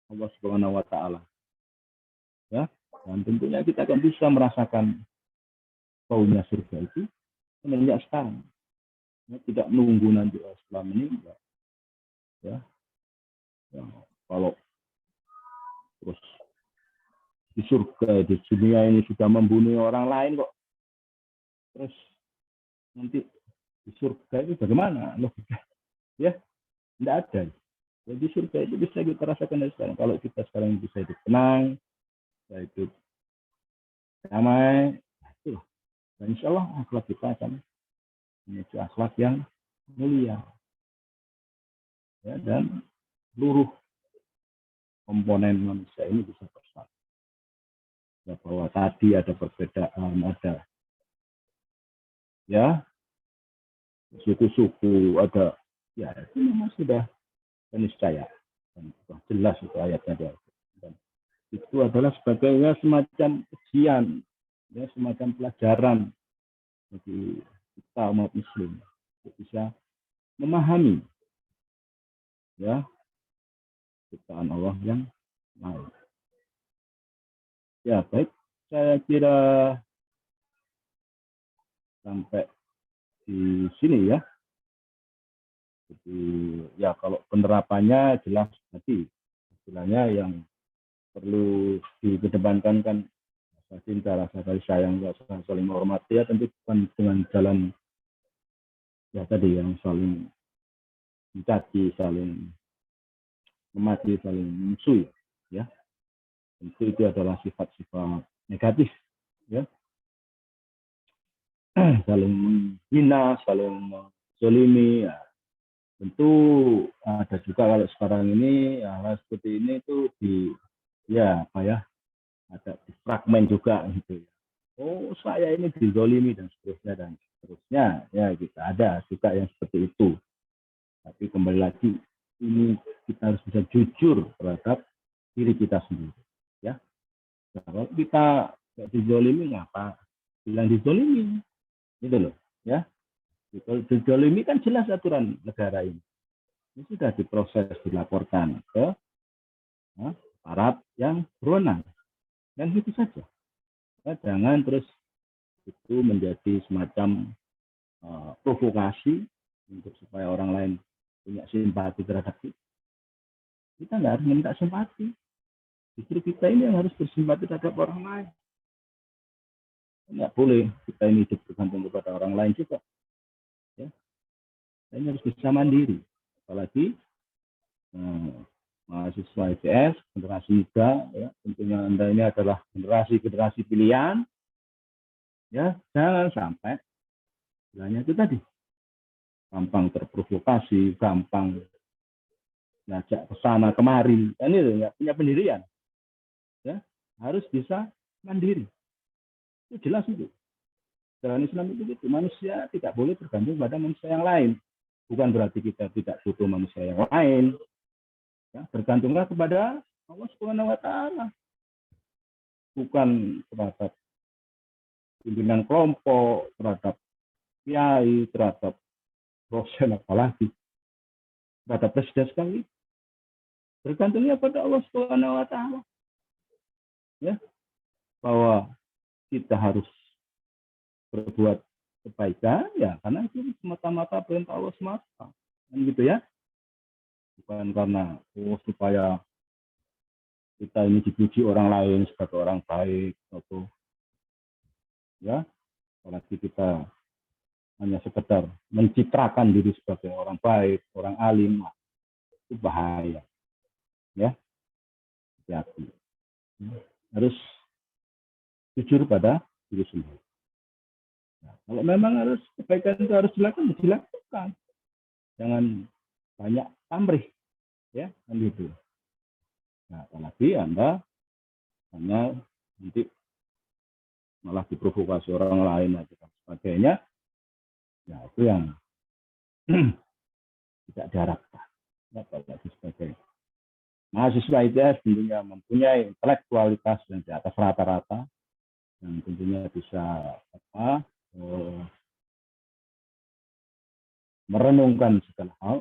Allah Subhanahu wa taala. Ya, dan tentunya kita akan bisa merasakan baunya surga itu semenjak sekarang. Ya, tidak menunggu nanti setelah meninggal. Ya. Ya, kalau terus di surga, di dunia ini sudah membunuh orang lain kok, terus nanti di surga itu bagaimana? Logika, ya, tidak ada. Jadi surga itu bisa kita rasakan dari sekarang. Kalau kita sekarang bisa hidup tenang, bisa hidup damai, itulah. Dan insya Allah akhlak kita akan menuju akhlak yang mulia. Ya, dan seluruh komponen manusia ini bisa bersatu. Ya, bahwa tadi ada perbedaan, ada ya suku-suku, ada ya itu memang sudah niscaya dan jelas itu ayatnya. Dan itu adalah sebagainya semacam ujian, ya semacam pelajaran bagi kita umat Muslim untuk bisa memahami ya ciptaan Allah yang lain. Ya baik, saya kira sampai di sini ya. Jadi ya kalau penerapannya jelas nanti istilahnya yang perlu dikedepankan kan rasa cinta, rasa kasih sayang, rasa saling menghormati ya tentu bukan dengan jalan ya tadi yang saling mencaci, saling memaki, saling memusuhi ya. Tentu itu adalah sifat-sifat negatif ya. Saling menghina, saling menzalimi ya. Tentu ada juga kalau sekarang ini hal seperti ini itu di ya apa ya ada di fragmen juga gitu. Oh saya ini dizalimi dan seterusnya ya kita ada juga yang seperti itu. Tapi kembali lagi ini kita harus bisa jujur terhadap diri kita sendiri ya. Kalau kita nggak dizalimi ngapa bilang dizalimi gitu loh ya. Kalau dizalimi kan jelas aturan negara ini. Ini sudah diproses, dilaporkan ke aparat yang berwenang. Dan itu saja. Ya, jangan terus itu menjadi semacam provokasi untuk supaya orang lain punya simpati terhadap kita. Kita nggak harus minta simpati. Justru kita ini yang harus bersimpati terhadap orang lain. Nggak boleh kita ini hidup bergantung kepada orang lain juga. Ya. Kita ini harus bisa mandiri. Apalagi mahasiswa ITS, generasi muda, ya, tentunya Anda ini adalah generasi pilihan, ya jangan sampai, bilangnya itu tadi, gampang terprovokasi, gampang ngajak ke sana kemari, dan itu nggak punya pendirian, ya harus bisa mandiri, itu jelas itu. Dalam Islam itu gitu, manusia tidak boleh bergantung pada manusia yang lain, bukan berarti kita tidak butuh manusia yang lain. Ya, bergantunglah kepada Allah Subhanahu wa taala. Bukan terhadap pimpinan kelompok, terhadap kiai, terhadap dosen apalagi. Terhadap presiden sekali. Bergantungnya pada Allah Subhanahu wa taala. Ya, bahwa kita harus berbuat kebaikan ya karena itu semata-mata perintah Allah semata. Kan gitu ya. Bukan karena supaya kita ini dipuji orang lain sebagai orang baik atau ya apalagi kita hanya sekedar mencitrakan diri sebagai orang baik, orang alim, itu bahaya ya. Hati-hati. Harus jujur pada diri sendiri. Nah, kalau memang harus kebaikan itu harus dilakukan, jangan banyak pamrih ya kan gitu. Nah, apalagi Anda hanya nanti malah diprovokasi orang lain dan sebagainya, ya itu yang tidak diharapkan. Ya, sebagai mahasiswa ITS tentunya mempunyai intelektualitas yang di atas rata-rata, yang tentunya bisa merenungkan segala hal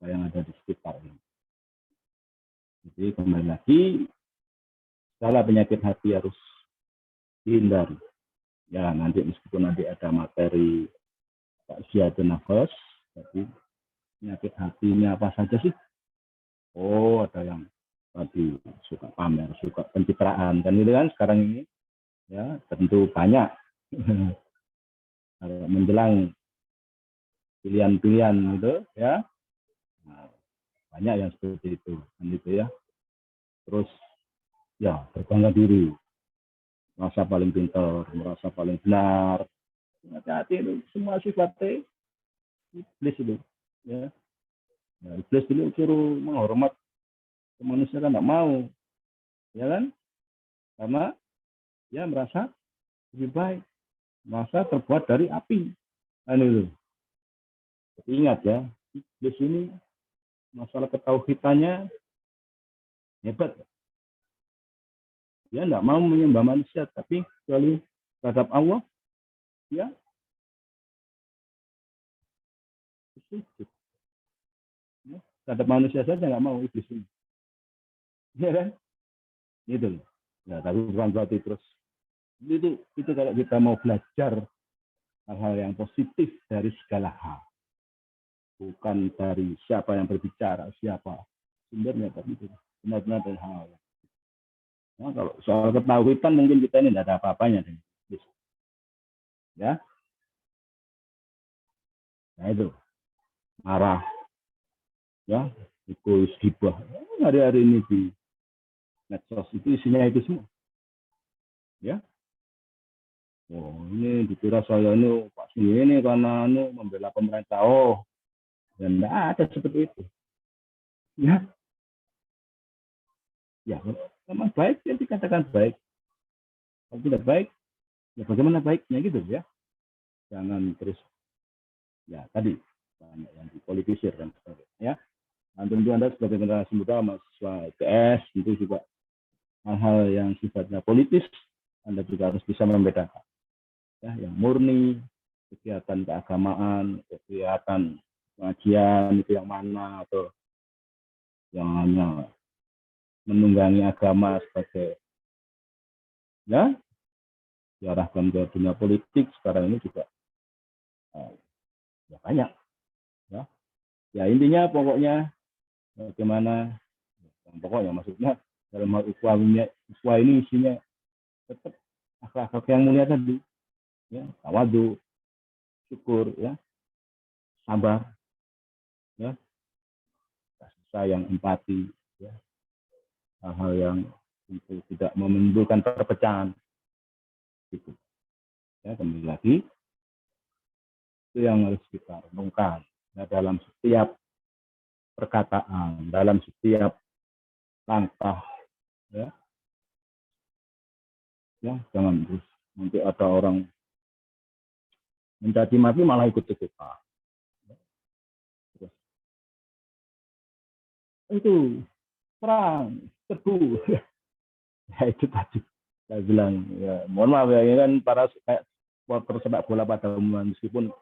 apa yang ada di sekitar ini. Jadi kembali lagi, segala penyakit hati harus dihindari. Ya nanti meskipun nanti ada materi takziatun nafas, jadi penyakit hatinya apa saja sih? Oh ada yang tadi suka pamer, suka pencitraan, kan itu kan sekarang ini, ya tentu banyak menjelang pilihan-pilihan gitu, ya. Nah, banyak yang seperti itu, kan gitu ya. Terus ya berbangga diri, merasa paling pintar, merasa paling benar. Hati-hati itu semua sifatnya iblis itu. Ya. Nah, iblis dulu suruh menghormat manusia kan nggak mau, ya kan? Karena dia merasa lebih baik, merasa terbuat dari api. Kan itu. Ingat ya, iblis ini masalah ketauhidannya hebat. Dia nggak mau menyembah manusia, tapi kecuali terhadap Allah, dia sujud. Ya, terhadap manusia saja nggak mau iblis ini. Ya kan? Itu. Ya, tapi bukan berarti terus. Itu kalau kita mau belajar hal-hal yang positif dari segala hal. Bukan dari siapa yang berbicara, siapa sumbernya, tapi itu benar-benar dari hal. Nah, kalau soal ketahuan mungkin kita ini tidak ada apa-apanya. Ya, nah itu marah, ya, egois, gibah. Hari-hari ini di medsos itu isinya itu semua. Ya, oh ini dikira saya ini Pak ini karena membela pemerintah. Oh, dan tidak ada seperti itu. Ya, ya, memang baik ya dikatakan baik. Kalau tidak baik, ya bagaimana baiknya gitu ya. Jangan terus ya tadi banyak yang dipolitisir dan sebagainya. Ya, dan tentu Anda sebagai generasi muda mahasiswa ITS itu juga hal-hal yang sifatnya politis Anda juga harus bisa membedakan. Ya, yang murni kegiatan keagamaan, kegiatan pengajian itu yang mana atau yang hanya menunggangi agama sebagai ya diarahkan ke dunia politik sekarang ini juga ya banyak ya intinya pokoknya bagaimana pokoknya maksudnya dalam hal ukhuwah ini isinya tetap akhlak yang mulia tadi ya tawadu syukur ya sabar ya sayang empati ya hal-hal yang untuk tidak menimbulkan perpecahan gitu ya kembali lagi itu yang harus kita renungkan ya, dalam setiap perkataan dalam setiap langkah ya jangan terus nanti ada orang mencaci maki malah ikut-ikutan itu perang teguh ya itu tadi saya bilang ya mohon maaf ya ini kan para supporter sepak bola pada umumnya meskipun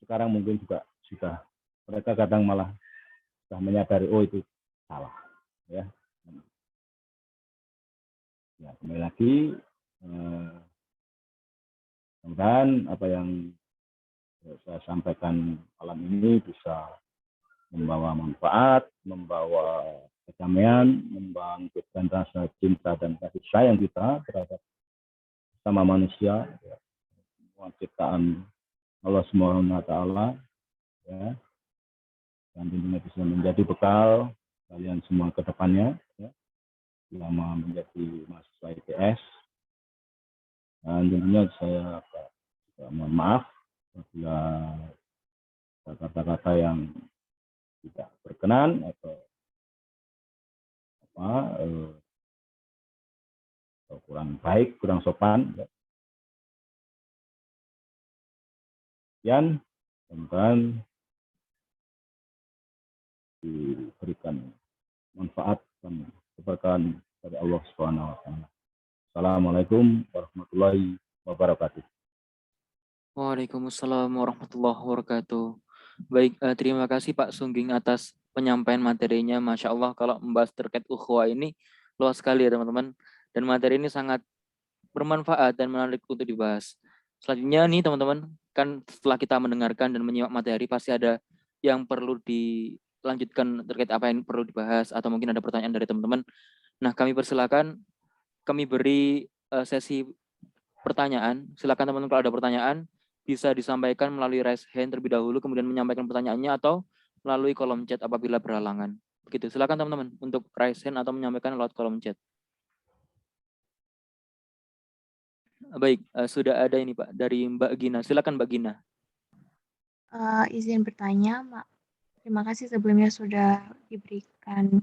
sekarang mungkin juga sudah mereka kadang malah sudah menyadari oh itu salah ya kembali lagi mudah-mudahan apa yang saya sampaikan malam ini bisa membawa manfaat, membawa kedamaian, membangkitkan rasa cinta dan kasih sayang kita terhadap sama manusia, ya. Ciptaan Allah Subhanahu wa Ta'ala, ya, dan tentunya bisa menjadi bekal kalian semua ke depannya, ya, selama menjadi mahasiswa ITS. Dan tentunya saya mohon maaf apabila kata-kata yang tidak berkenan atau kurang baik, kurang sopan. Dan mudah-mudahan diberikan manfaat dan keberkahan dari Allah Subhanahu wa Ta'ala. Assalamualaikum warahmatullahi wabarakatuh. Waalaikumsalam warahmatullahi wabarakatuh. Baik, terima kasih Pak Sungging atas penyampaian materinya. Masya Allah kalau membahas terkait ukhuwah ini luas sekali ya teman-teman. Dan materi ini sangat bermanfaat dan menarik untuk dibahas. Selanjutnya nih teman-teman, kan setelah kita mendengarkan dan menyimak materi pasti ada yang perlu dilanjutkan terkait apa yang perlu dibahas atau mungkin ada pertanyaan dari teman-teman. Nah, kami persilakan, kami beri sesi pertanyaan. Silakan teman-teman kalau ada pertanyaan bisa disampaikan melalui raise hand terlebih dahulu, kemudian menyampaikan pertanyaannya atau melalui kolom chat apabila berhalangan. Begitu. Silakan teman-teman untuk raise hand atau menyampaikan lewat kolom chat. Baik, sudah ada ini Pak dari Mbak Gina. Silakan Mbak Gina. Izin bertanya, Mak. Terima kasih sebelumnya sudah diberikan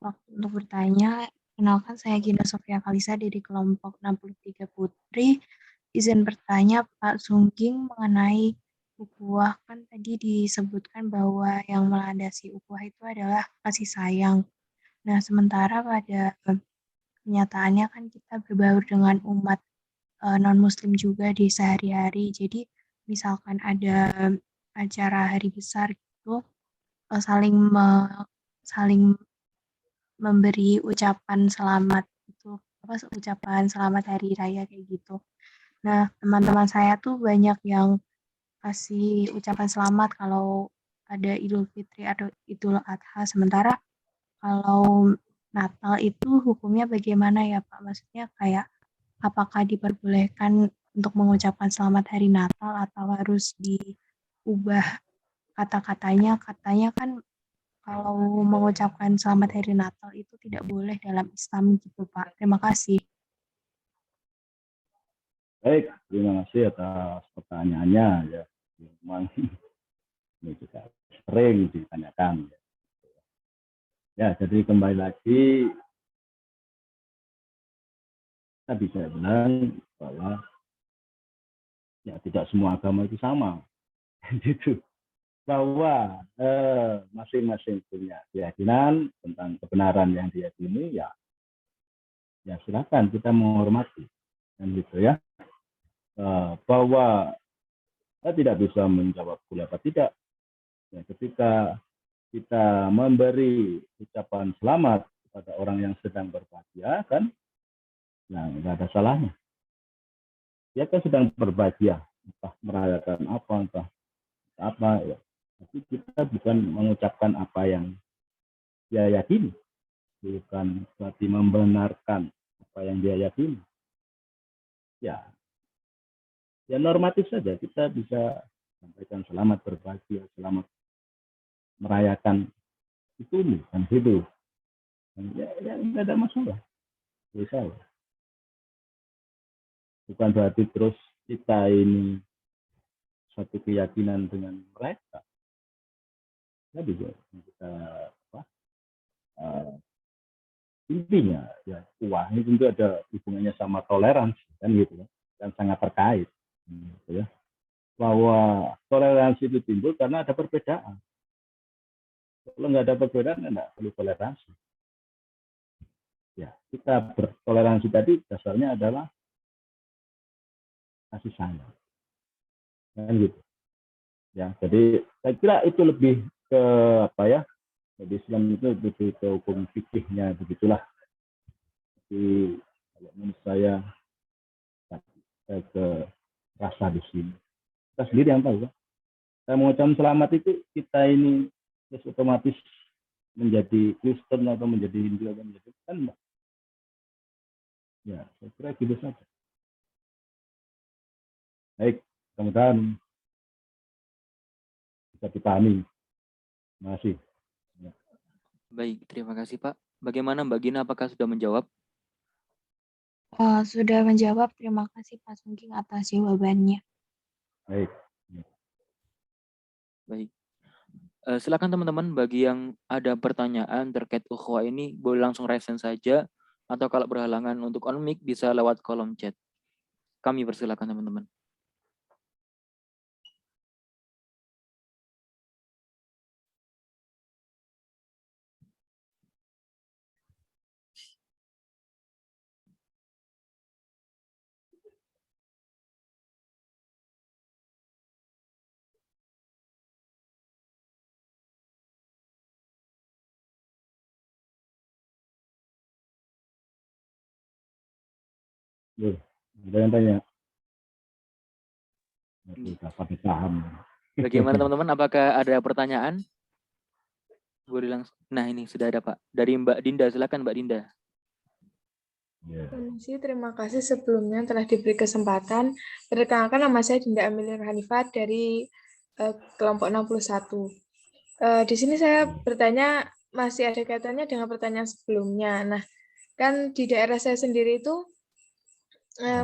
waktu untuk bertanya. Kenalkan, saya Gina Sofia Kalisa dari kelompok 63 Putri. Izin bertanya Pak Sungging mengenai ukhuwah. Kan tadi disebutkan bahwa yang melandasi ukhuwah itu adalah kasih sayang. Nah, sementara pada kenyataannya kan kita berbaur dengan umat non-muslim juga di sehari-hari. Jadi misalkan ada acara hari besar gitu, saling memberi ucapan selamat itu, ucapan selamat hari raya kayak gitu. Nah, teman-teman saya tuh banyak yang kasih ucapan selamat kalau ada Idul Fitri atau Idul Adha. Sementara kalau Natal itu hukumnya bagaimana ya Pak? Maksudnya kayak apakah diperbolehkan untuk mengucapkan selamat hari Natal atau harus diubah kata-katanya? Katanya kan kalau mengucapkan selamat hari Natal itu tidak boleh dalam Islam gitu Pak. Terima kasih. Baik, terima kasih atas pertanyaannya ya. Memang ini juga sering ditanyakan. Ya, jadi kembali lagi kita bisa bilang bahwa ya tidak semua agama itu sama, gitu. Bahwa masing-masing punya keyakinan tentang kebenaran yang diyakini, ya silakan kita menghormati, dan gitu ya. Bahwa kita tidak bisa menjawab boleh apa tidak. Ya, ketika kita memberi ucapan selamat kepada orang yang sedang berbahagia, kan, ya nggak ada salahnya. Dia kan sedang berbahagia, entah merayakan apa, entah apa, ya. Tapi kita bukan mengucapkan apa yang dia yakini, bukan berarti membenarkan apa yang dia yakini. Ya normatif saja kita bisa sampaikan selamat berbahagia, selamat merayakan itu kan hidup. Ya nggak ada masalah. Bisa. Bukan berarti terus kita ini satu keyakinan dengan mereka. Ya juga kita intinya ya wah ini tentu ada hubungannya sama toleransi kan gitu ya, dan sangat terkait gitu ya, bahwa toleransi itu timbul karena ada perbedaan. Kalau nggak ada perbedaan nggak perlu toleransi. Ya kita bertoleransi tadi dasarnya adalah kasih sayang kan gitu ya. Jadi saya kira itu lebih ke apa ya, jadi Islam itu lebih ke hukum fikihnya begitulah. Jadi kalau menurut saya ke rasa di sini kita sendiri yang tahu kan. Saya mengucapkan selamat itu kita ini otomatis menjadi Kristen atau menjadi Hindu atau menjadi kan enggak. Ya saya kira gitu saja. Baik, mudah-mudahan bisa dipahami. Terima kasih. Ya. Baik, terima kasih Pak. Bagaimana Mbak Gina, apakah sudah menjawab? Sudah menjawab. Terima kasih Pak Sungging atas jawabannya. Baik. Baik. Silakan teman-teman bagi yang ada pertanyaan terkait ukhuwah ini boleh langsung raise hand saja, atau kalau berhalangan untuk on mic bisa lewat kolom chat. Kami persilakan teman-teman. Ada yang tanya? Dapat dipaham. Bagaimana teman-teman? Apakah ada pertanyaan? Boleh langsung. Nah ini sudah ada Pak. Dari Mbak Dinda, silakan Mbak Dinda. Terima kasih sebelumnya telah diberi kesempatan. Perkenalkan, nama saya Dinda Amelia Hanifah dari kelompok 61. Di sini saya bertanya, masih ada kaitannya dengan pertanyaan sebelumnya. Nah, kan di daerah saya sendiri itu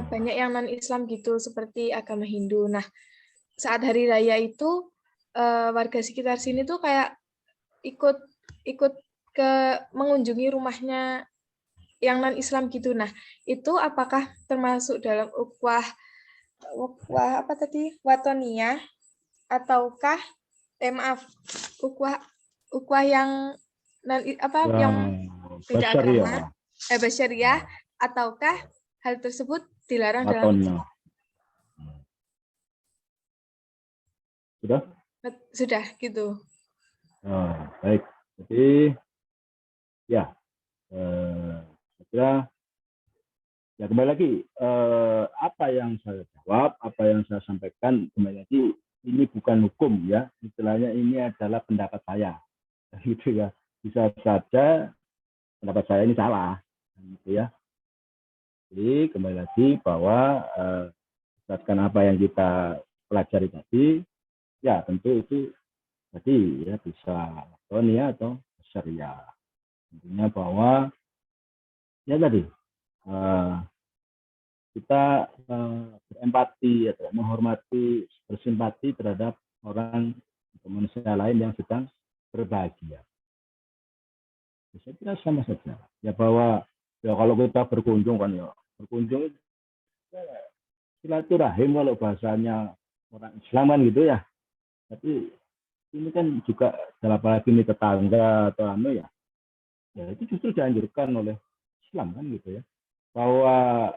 banyak yang non-Islam gitu, seperti agama Hindu. Nah, saat hari raya itu warga sekitar sini tuh kayak ikut ke mengunjungi rumahnya yang non-Islam gitu. Nah, itu apakah termasuk dalam ukwah apa tadi? Watonia, ataukah maaf, ukwah yang yang beda agama, Basyariah, ataukah hal tersebut dilarang dalam Islam? Sudah gitu. Baik. Jadi ya, saya kira ya kembali lagi apa yang saya jawab, apa yang saya sampaikan kembali lagi ini bukan hukum ya, istilahnya ini adalah pendapat saya, gitu ya. Bisa saja pendapat saya ini salah, gitu ya. Jadi kembali lagi bahwa berdasarkan apa yang kita pelajari tadi, ya tentu itu tadi ya bisa Watonia atau Syariah. Intinya bahwa ya tadi kita berempati atau menghormati, bersimpati terhadap orang atau manusia lain yang sedang berbahagia. Saya kira sama saja. Ya bahwa ya kalau kita berkunjung kan ya berkunjung ya, silaturahim kalau bahasanya orang Islaman gitu ya. Tapi ini kan juga apalagi ini tetangga atau ya itu justru dianjurkan oleh Islam kan gitu ya, bahwa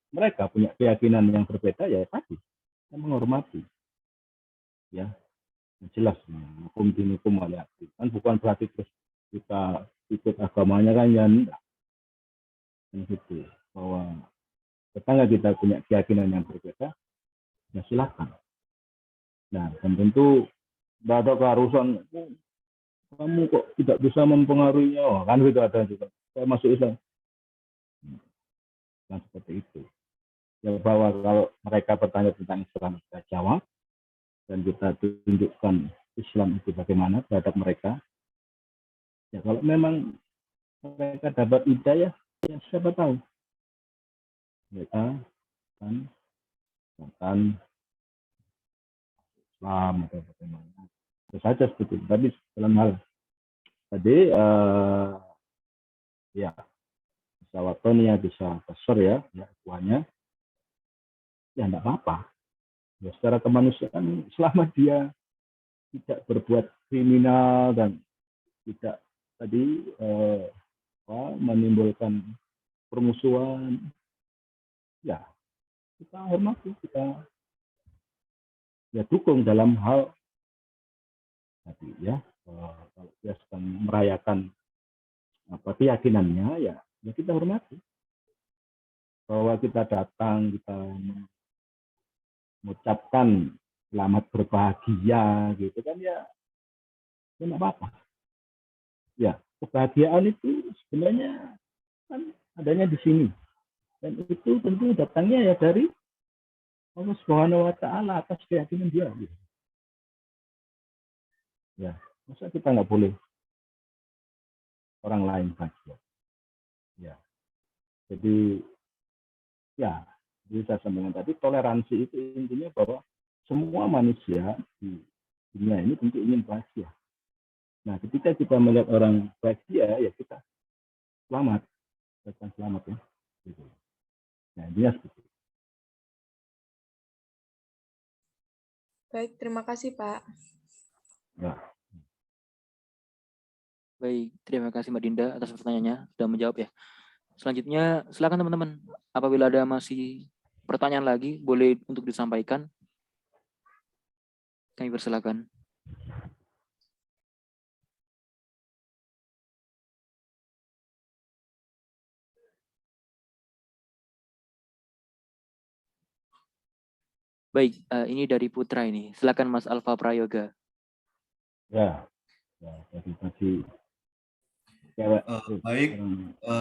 mereka punya keyakinan yang berbeda ya tadi kita menghormati ya, jelas hukum dinukum oleh kan bukan berarti terus kita ikut agamanya kan ya enggak kan gitu, bahwa tetangga kita punya keyakinan yang berbeda ya silakan. Nah dan tentu tidak ada keharusan kamu kok tidak bisa mempengaruhinya, kan gitu ada juga. Saya masuk Islam, kan seperti itu. Ya bahwa kalau mereka bertanya tentang Islam kita jawab dan kita tunjukkan Islam itu bagaimana terhadap mereka. Ya kalau memang mereka dapat hidayah, ya siapa tahu mereka akan Islam atau bagaimana. Itu saja seperti itu. Tapi dalam hal tadi ya bisa Watonia, bisa besar ya ukurannya ya enggak apa-apa ya, secara kemanusiaan selama dia tidak berbuat kriminal dan tidak tadi menimbulkan permusuhan ya kita hormati, kita ya dukung dalam hal tadi ya, kalau dia sedang merayakan keyakinannya ya kita hormati, bahwa kita datang kita mengucapkan selamat berbahagia gitu kan ya nggak apa-apa ya. Kebahagiaan itu sebenarnya kan adanya di sini dan itu tentu datangnya ya dari Allah Subhanahu wa taala atas keyakinan dia gitu. Ya masa kita nggak boleh orang lain bahagia ya. Jadi ya bisa sampaikan tadi, toleransi itu intinya bahwa semua manusia di dunia ini tentu ingin bahagia. Nah ketika kita melihat orang bahagia ya kita selamat ya gitu. Nah dia seperti itu. Baik, terima kasih Pak. Ya. Baik, terima kasih Mbak Dinda atas pertanyaannya, sudah menjawab ya. Selanjutnya, silakan teman-teman. Apabila ada masih pertanyaan lagi, boleh untuk disampaikan. Kami persilakan. Baik, ini dari Putra ini. Silakan Mas Alfa Prayoga. Ya, terima kasih. Baik,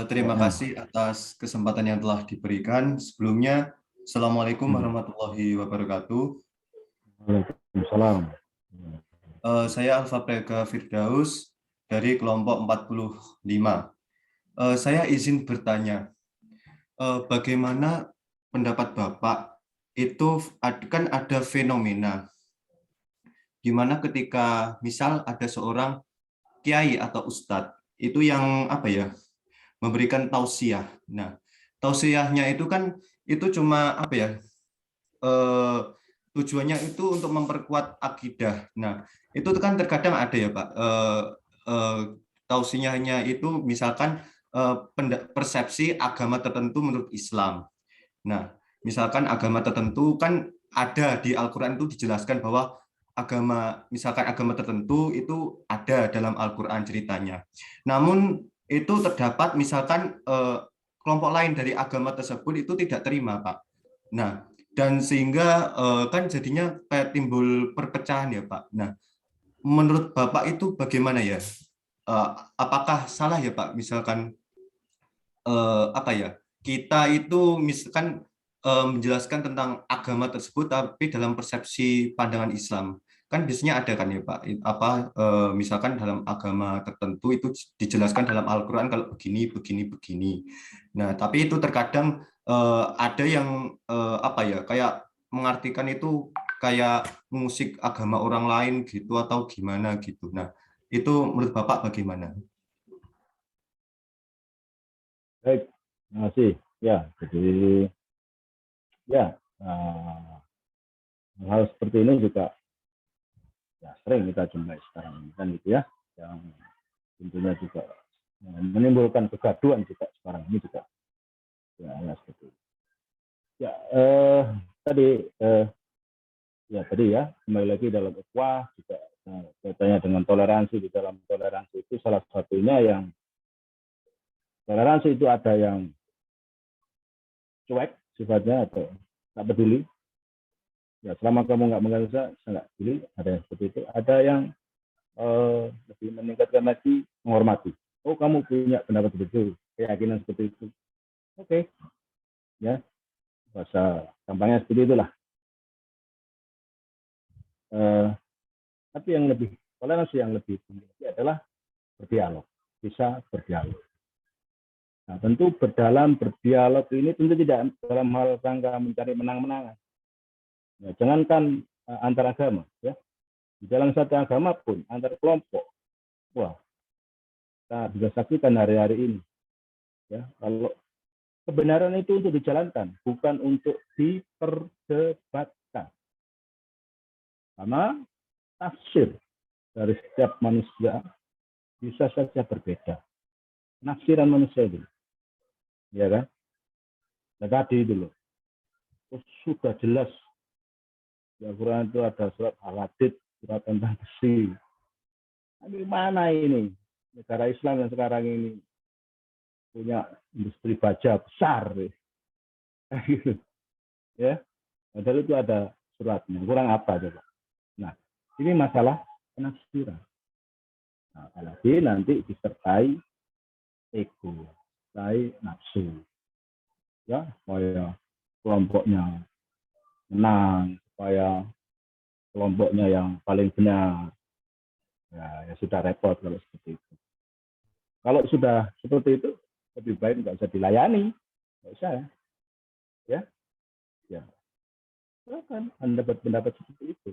terima kasih atas kesempatan yang telah diberikan. Sebelumnya, Assalamualaikum warahmatullahi wabarakatuh. Waalaikumsalam. Saya Alfa Prayoga Firdaus dari kelompok 45. Saya izin bertanya, bagaimana pendapat Bapak itu kan ada fenomena gimana ketika misal ada seorang kiai atau ustadz itu yang apa ya memberikan tausiah. Nah, tausiahnya itu kan itu cuma apa ya eh, tujuannya itu untuk memperkuat akidah. Nah, itu kan terkadang ada ya Pak eh, tausiahnya itu misalkan persepsi agama tertentu menurut Islam. Nah, misalkan agama tertentu kan ada di Al-Quran itu dijelaskan bahwa misalkan agama tertentu itu ada dalam Al-Quran ceritanya. Namun itu terdapat misalkan kelompok lain dari agama tersebut itu tidak terima, Pak. Nah, dan sehingga kan jadinya kayak timbul perpecahan ya, Pak. Nah, menurut Bapak itu bagaimana ya? Apakah salah ya, Pak? Misalkan apa ya? Kita itu misalkan menjelaskan tentang agama tersebut tapi dalam persepsi pandangan Islam kan biasanya ada kan ya Pak misalkan dalam agama tertentu itu dijelaskan dalam Al-Quran kalau begini begini begini. Nah tapi itu terkadang ada yang apa ya kayak mengartikan itu kayak musik agama orang lain gitu atau gimana gitu. Nah itu menurut Bapak bagaimana? Baik, terima kasih. Ya, jadi ya hal seperti ini juga ya, sering kita jumpai sekarang ini kan gitu ya, yang tentunya juga menimbulkan kegaduhan juga sekarang ini juga ya, ya seperti itu. Ya tadi ya kembali lagi dalam ukhuwah juga kaitannya dengan toleransi. Di dalam toleransi itu salah satunya yang toleransi itu ada yang cuek sifatnya atau tak peduli. Ya selama kamu nggak mengganggu saya nggak peduli. Ada yang seperti itu. Ada yang lebih meningkatkan lagi menghormati. Oh kamu punya pendapat begitu, keyakinan seperti itu. Oke, ya bahasa gampangnya seperti itulah. Tapi yang lebih toleransi yang lebih tinggi adalah berdialog, bisa berdialog. Nah, tentu berdialog ini tentu tidak dalam hal rangka mencari menang-menangan. Ya, jangankan antar agama, ya di dalam satu agama pun antar kelompok, wah kita bisa saksikan hari-hari ini. Ya, kalau kebenaran itu untuk dijalankan, bukan untuk diperdebatkan. Karena tafsir dari setiap manusia bisa saja berbeda. Nafsiran manusia itu, ya kan? Nah, tadi itu loh, sudah jelas di Al-Quran itu ada surat Al-Hadid, surat tentang besi. Nah, gimana ini negara Islam yang sekarang ini punya industri baja besar, ya. Padahal itu ada suratnya. Kurang apa coba? Nah, ini masalah penafsiran. Nah, apalagi nanti disertai ego, disertai nafsu, ya supaya kelompoknya menang, supaya kelompoknya yang paling benar. Ya sudah repot kalau seperti itu. Kalau sudah seperti itu, lebih baik nggak usah dilayani, nggak usah ya. Ya, silakan Anda berpendapat seperti itu.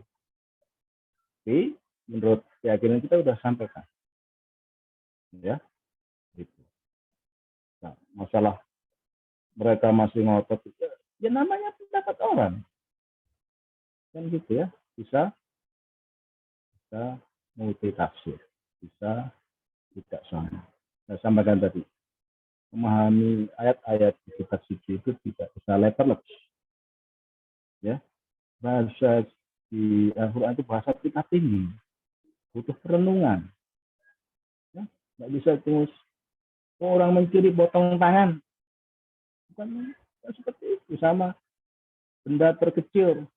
Tapi menurut keyakinan kita sudah sampaikan, ya. Gitu. Nah, masalah mereka masih ngotot, ya namanya pendapat orang, kan gitu ya. Bisa multitafsir, bisa tidak sama. Saya sampaikan tadi, memahami ayat-ayat di kitab suci itu tidak bisa letterless. Ya, bahasa di Al-Quran itu bahasa kita tinggi, butuh perenungan. Ya, nggak bisa terus orang mencuri potong tangan, bukan seperti itu. Sama benda terkecil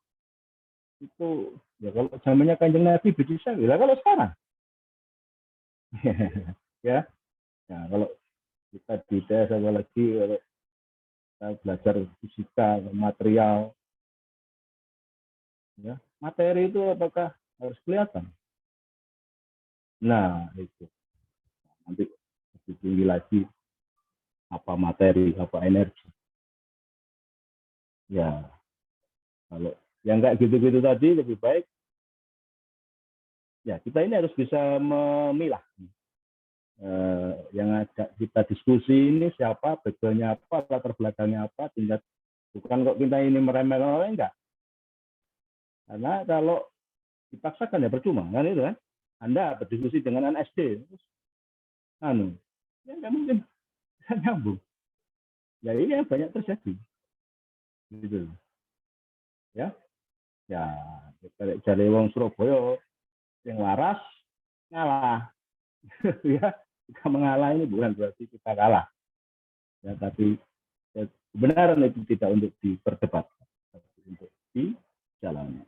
itu ya kalau zamannya Kanjeng Nabi bisa, ya kalau sekarang ya. Nah, kalau kita di tes apalagi kalau kita belajar fisika material, ya materi itu apakah harus kelihatan? Nah itu nanti lebih tinggi lagi apa materi, apa energi. Ya, kalau yang kayak gitu-gitu tadi lebih baik ya kita ini harus bisa memilah yang ajak kita diskusi ini siapa, background-nya apa, latar belakangnya apa, tingkat bukan kok kita ini meremehkan orang enggak. Karena kalau dipaksakan ya percuma kan itu kan. Anda berdiskusi dengan anak SD, terus ya nggak mungkin bisa nyambung. Ya ini yang banyak terjadi, gitu. Ya, dari wong Surabaya yang waras ngalah, ya kita mengalah ini bukan berarti kita kalah, ya tapi ya, kebenaran itu tidak untuk diperdebatkan, tapi untuk dijalani.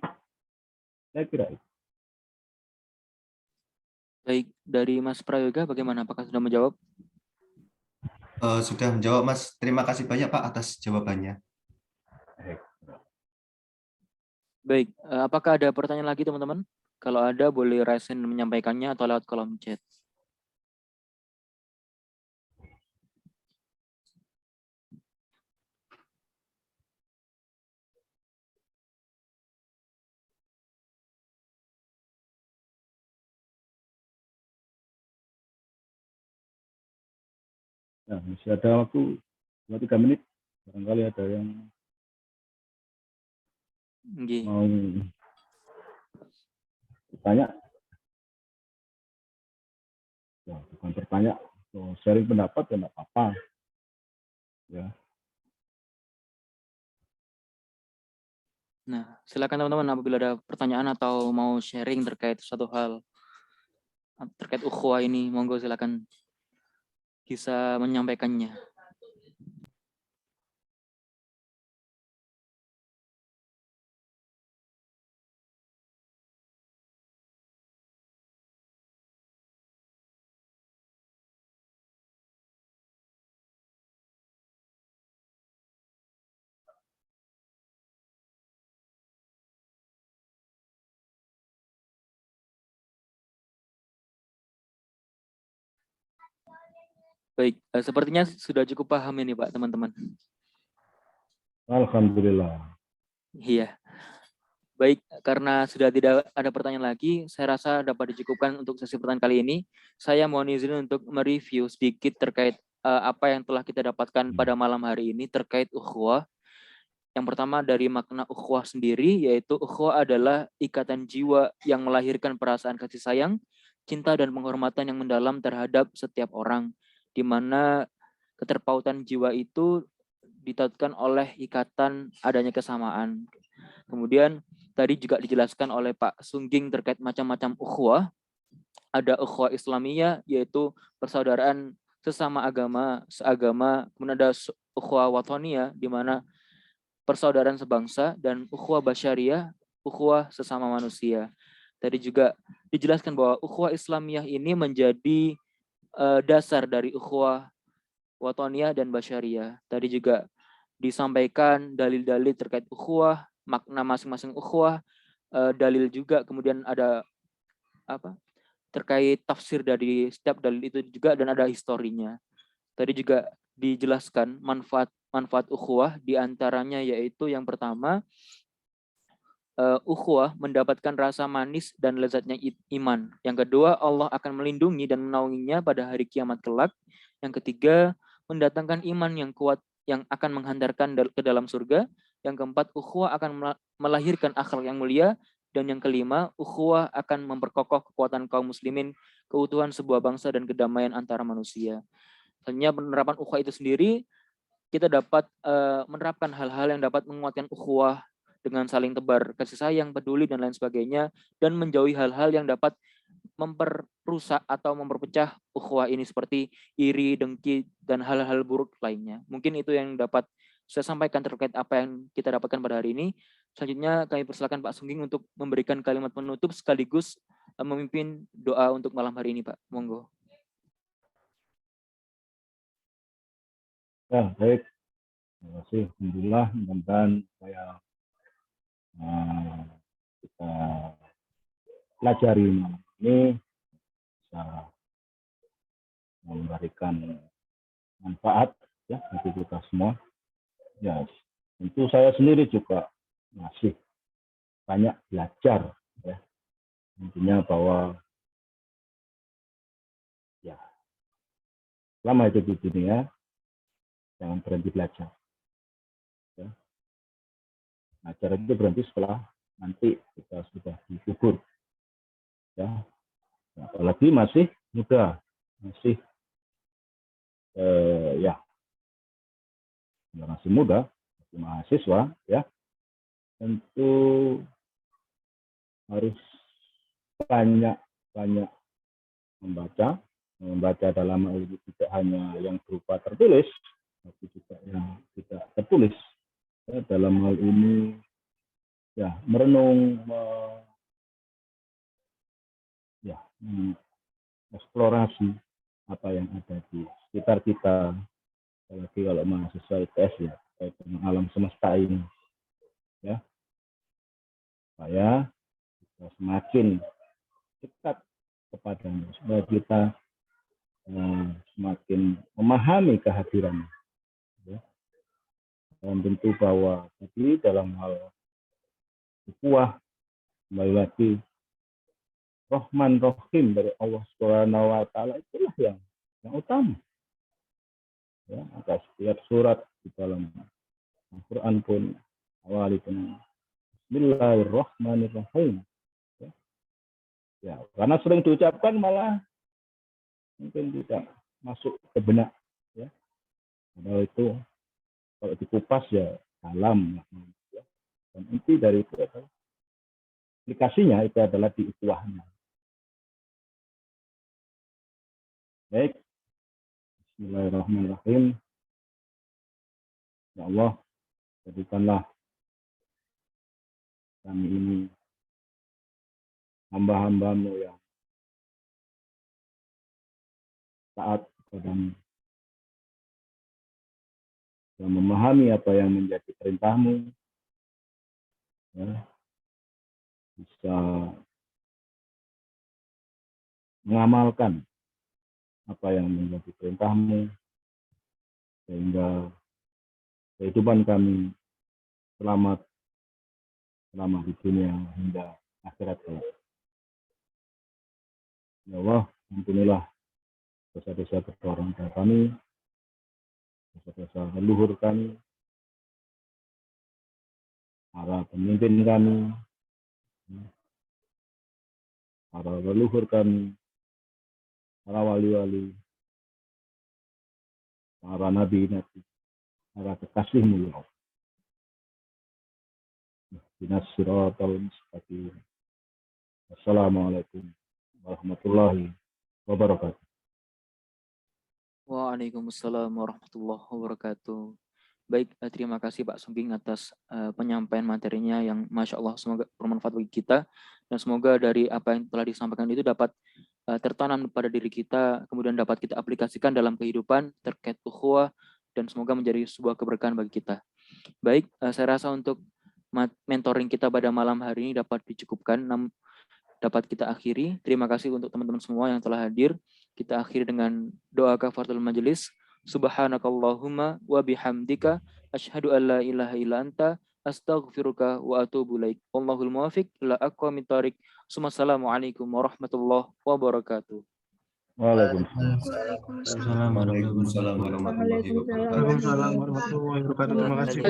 Saya kira itu. Baik, dari Mas Prayoga bagaimana? Apakah sudah menjawab? Sudah menjawab, Mas. Terima kasih banyak, Pak, atas jawabannya. Baik, apakah ada pertanyaan lagi teman-teman? Kalau ada boleh raise hand menyampaikannya atau lewat kolom chat. Nah, masih ada waktu 2-3 menit. Barangkali ada yang mau bertanya. Ya, bukan bertanya, sharing pendapat ya nggak apa-apa. Ya. Nah, silakan teman-teman apabila ada pertanyaan atau mau sharing terkait suatu hal terkait ukhuwah ini, monggo silakan bisa menyampaikannya. Baik, sepertinya sudah cukup paham ini Pak, teman-teman. Alhamdulillah. Iya. Baik, karena sudah tidak ada pertanyaan lagi, saya rasa dapat dicukupkan untuk sesi pertanyaan kali ini. Saya mohon izin untuk mereview sedikit terkait apa yang telah kita dapatkan pada malam hari ini terkait ukhuwah. Yang pertama dari makna ukhuwah sendiri, yaitu ukhuwah adalah ikatan jiwa yang melahirkan perasaan kasih sayang, cinta dan penghormatan yang mendalam terhadap setiap orang, di mana keterpautan jiwa itu ditautkan oleh ikatan adanya kesamaan. Kemudian tadi juga dijelaskan oleh Pak Sungging terkait macam-macam ukhuwah. Ada ukhuwah Islamiyah, yaitu persaudaraan sesama agama, seagama. Kemudian ada ukhuwah Wathaniyah, di mana persaudaraan sebangsa, dan ukhuwah Basyariyah, ukhuwah sesama manusia. Tadi juga dijelaskan bahwa ukhuwah Islamiyah ini menjadi dasar dari ukhuwah Wathaniyah dan Basyariyah. Tadi juga disampaikan dalil-dalil terkait ukhuwah, makna masing-masing ukhuwah, dalil juga, kemudian ada terkait tafsir dari setiap dalil itu juga, dan ada historinya. Tadi juga dijelaskan manfaat ukhuwah, diantaranya yaitu yang pertama, ukhuwah mendapatkan rasa manis dan lezatnya iman. Yang kedua, Allah akan melindungi dan menaunginya pada hari kiamat kelak. Yang ketiga, mendatangkan iman yang kuat yang akan menghantarkan ke dalam surga. Yang keempat, ukhuwah akan melahirkan akhlak yang mulia. Dan yang kelima, ukhuwah akan memperkokoh kekuatan kaum muslimin, keutuhan sebuah bangsa, dan kedamaian antara manusia. Selanjutnya, penerapan ukhuwah itu sendiri, kita dapat menerapkan hal-hal yang dapat menguatkan ukhuwah dengan saling tebar kasih sayang, peduli, dan lain sebagainya, dan menjauhi hal-hal yang dapat memperusak atau memperpecah ukhuwah ini seperti iri, dengki, dan hal-hal buruk lainnya. Mungkin itu yang dapat saya sampaikan terkait apa yang kita dapatkan pada hari ini. Selanjutnya kami persilakan Pak Sungging untuk memberikan kalimat penutup sekaligus memimpin doa untuk malam hari ini, Pak. Monggo. Ya, baik. Terima kasih. Alhamdulillah, mudah-mudahan saya kita pelajari ini bisa memberikan manfaat ya bagi kita semua. Ya, tentu saya sendiri juga masih banyak belajar ya. Intinya bahwa ya selama hidup di dunia jangan berhenti belajar. Ya. Belajar itu berhenti setelah nanti kita sudah dikubur. Ya. Apalagi masih muda, masih masih muda, masih mahasiswa, ya tentu harus banyak membaca dalam hal ini tidak hanya yang berupa tertulis, tapi juga yang tidak tertulis. Ya, dalam hal ini ya merenung, eksplorasi apa yang ada di sekitar kita, apalagi kalau mahasiswa ITS ya, terkait dengan alam semesta ini, ya, supaya kita semakin dekat kepadanya, supaya kita semakin memahami kehadirannya. Ya. Dan tentu bahwa tadi dalam hal ukhuwah, kembali lagi Rahman Rahim dari Allah Subhanahu wa taala itulah yang utama. Ya, maka setiap surat di dalam Al-Qur'an pun awali dengan Bismillahirrahmanirrahim. Ya. Ya, karena sering diucapkan malah mungkin tidak masuk ke benak, ya. Padahal itu kalau dikupas ya dalam, ya. Dan inti dari itu adalah aplikasinya itu adalah di ukhuwahnya. Baik, Bismillahirrahmanirrahim. Ya Allah, jadikanlah kami ini hamba-hambamu yang taat kepadamu, yang memahami apa yang menjadi perintahmu, ya, bisa mengamalkan apa yang menjadi perintahmu, sehingga kehidupan kami selamat selama di dunia hingga akhirat kelak. Ya Allah, ampunilah dosa-dosa kedua orang tua kami, dosa-dosa leluhur kami, para pemimpin kami, para leluhur kami, para wali-wali, para nabi-nabi, para kekasih-Mu ya Allah. Ihdinas siratal mustaqim. Wassalamualaikum warahmatullahi wabarakatuh. Waalaikumsalam warahmatullahi wabarakatuh. Baik, terima kasih Pak Sugeng atas penyampaian materinya yang Masya Allah semoga bermanfaat bagi kita. Dan semoga dari apa yang telah disampaikan itu dapat tertanam pada diri kita, kemudian dapat kita aplikasikan dalam kehidupan terkait ukhuwah, dan semoga menjadi sebuah keberkahan bagi kita. Baik, saya rasa untuk mentoring kita pada malam hari ini dapat dicukupkan, dapat kita akhiri. Terima kasih untuk teman-teman semua yang telah hadir. Kita akhiri dengan doa kafaratul majelis. Subhanakallahumma wa bihamdika asyhadu an la ilaha illa anta astaghfiruka wa atubu ilaik. Wallahul muwaffiq ila aqwamit thoriq. Wassalamualaikum warahmatullahi wabarakatuh. Waalaikumsalam warahmatullahi wabarakatuh. Waalaikumsalam warahmatullahi wabarakatuh. Waalaikumsalam warahmatullahi wabarakatuh. Terima kasih.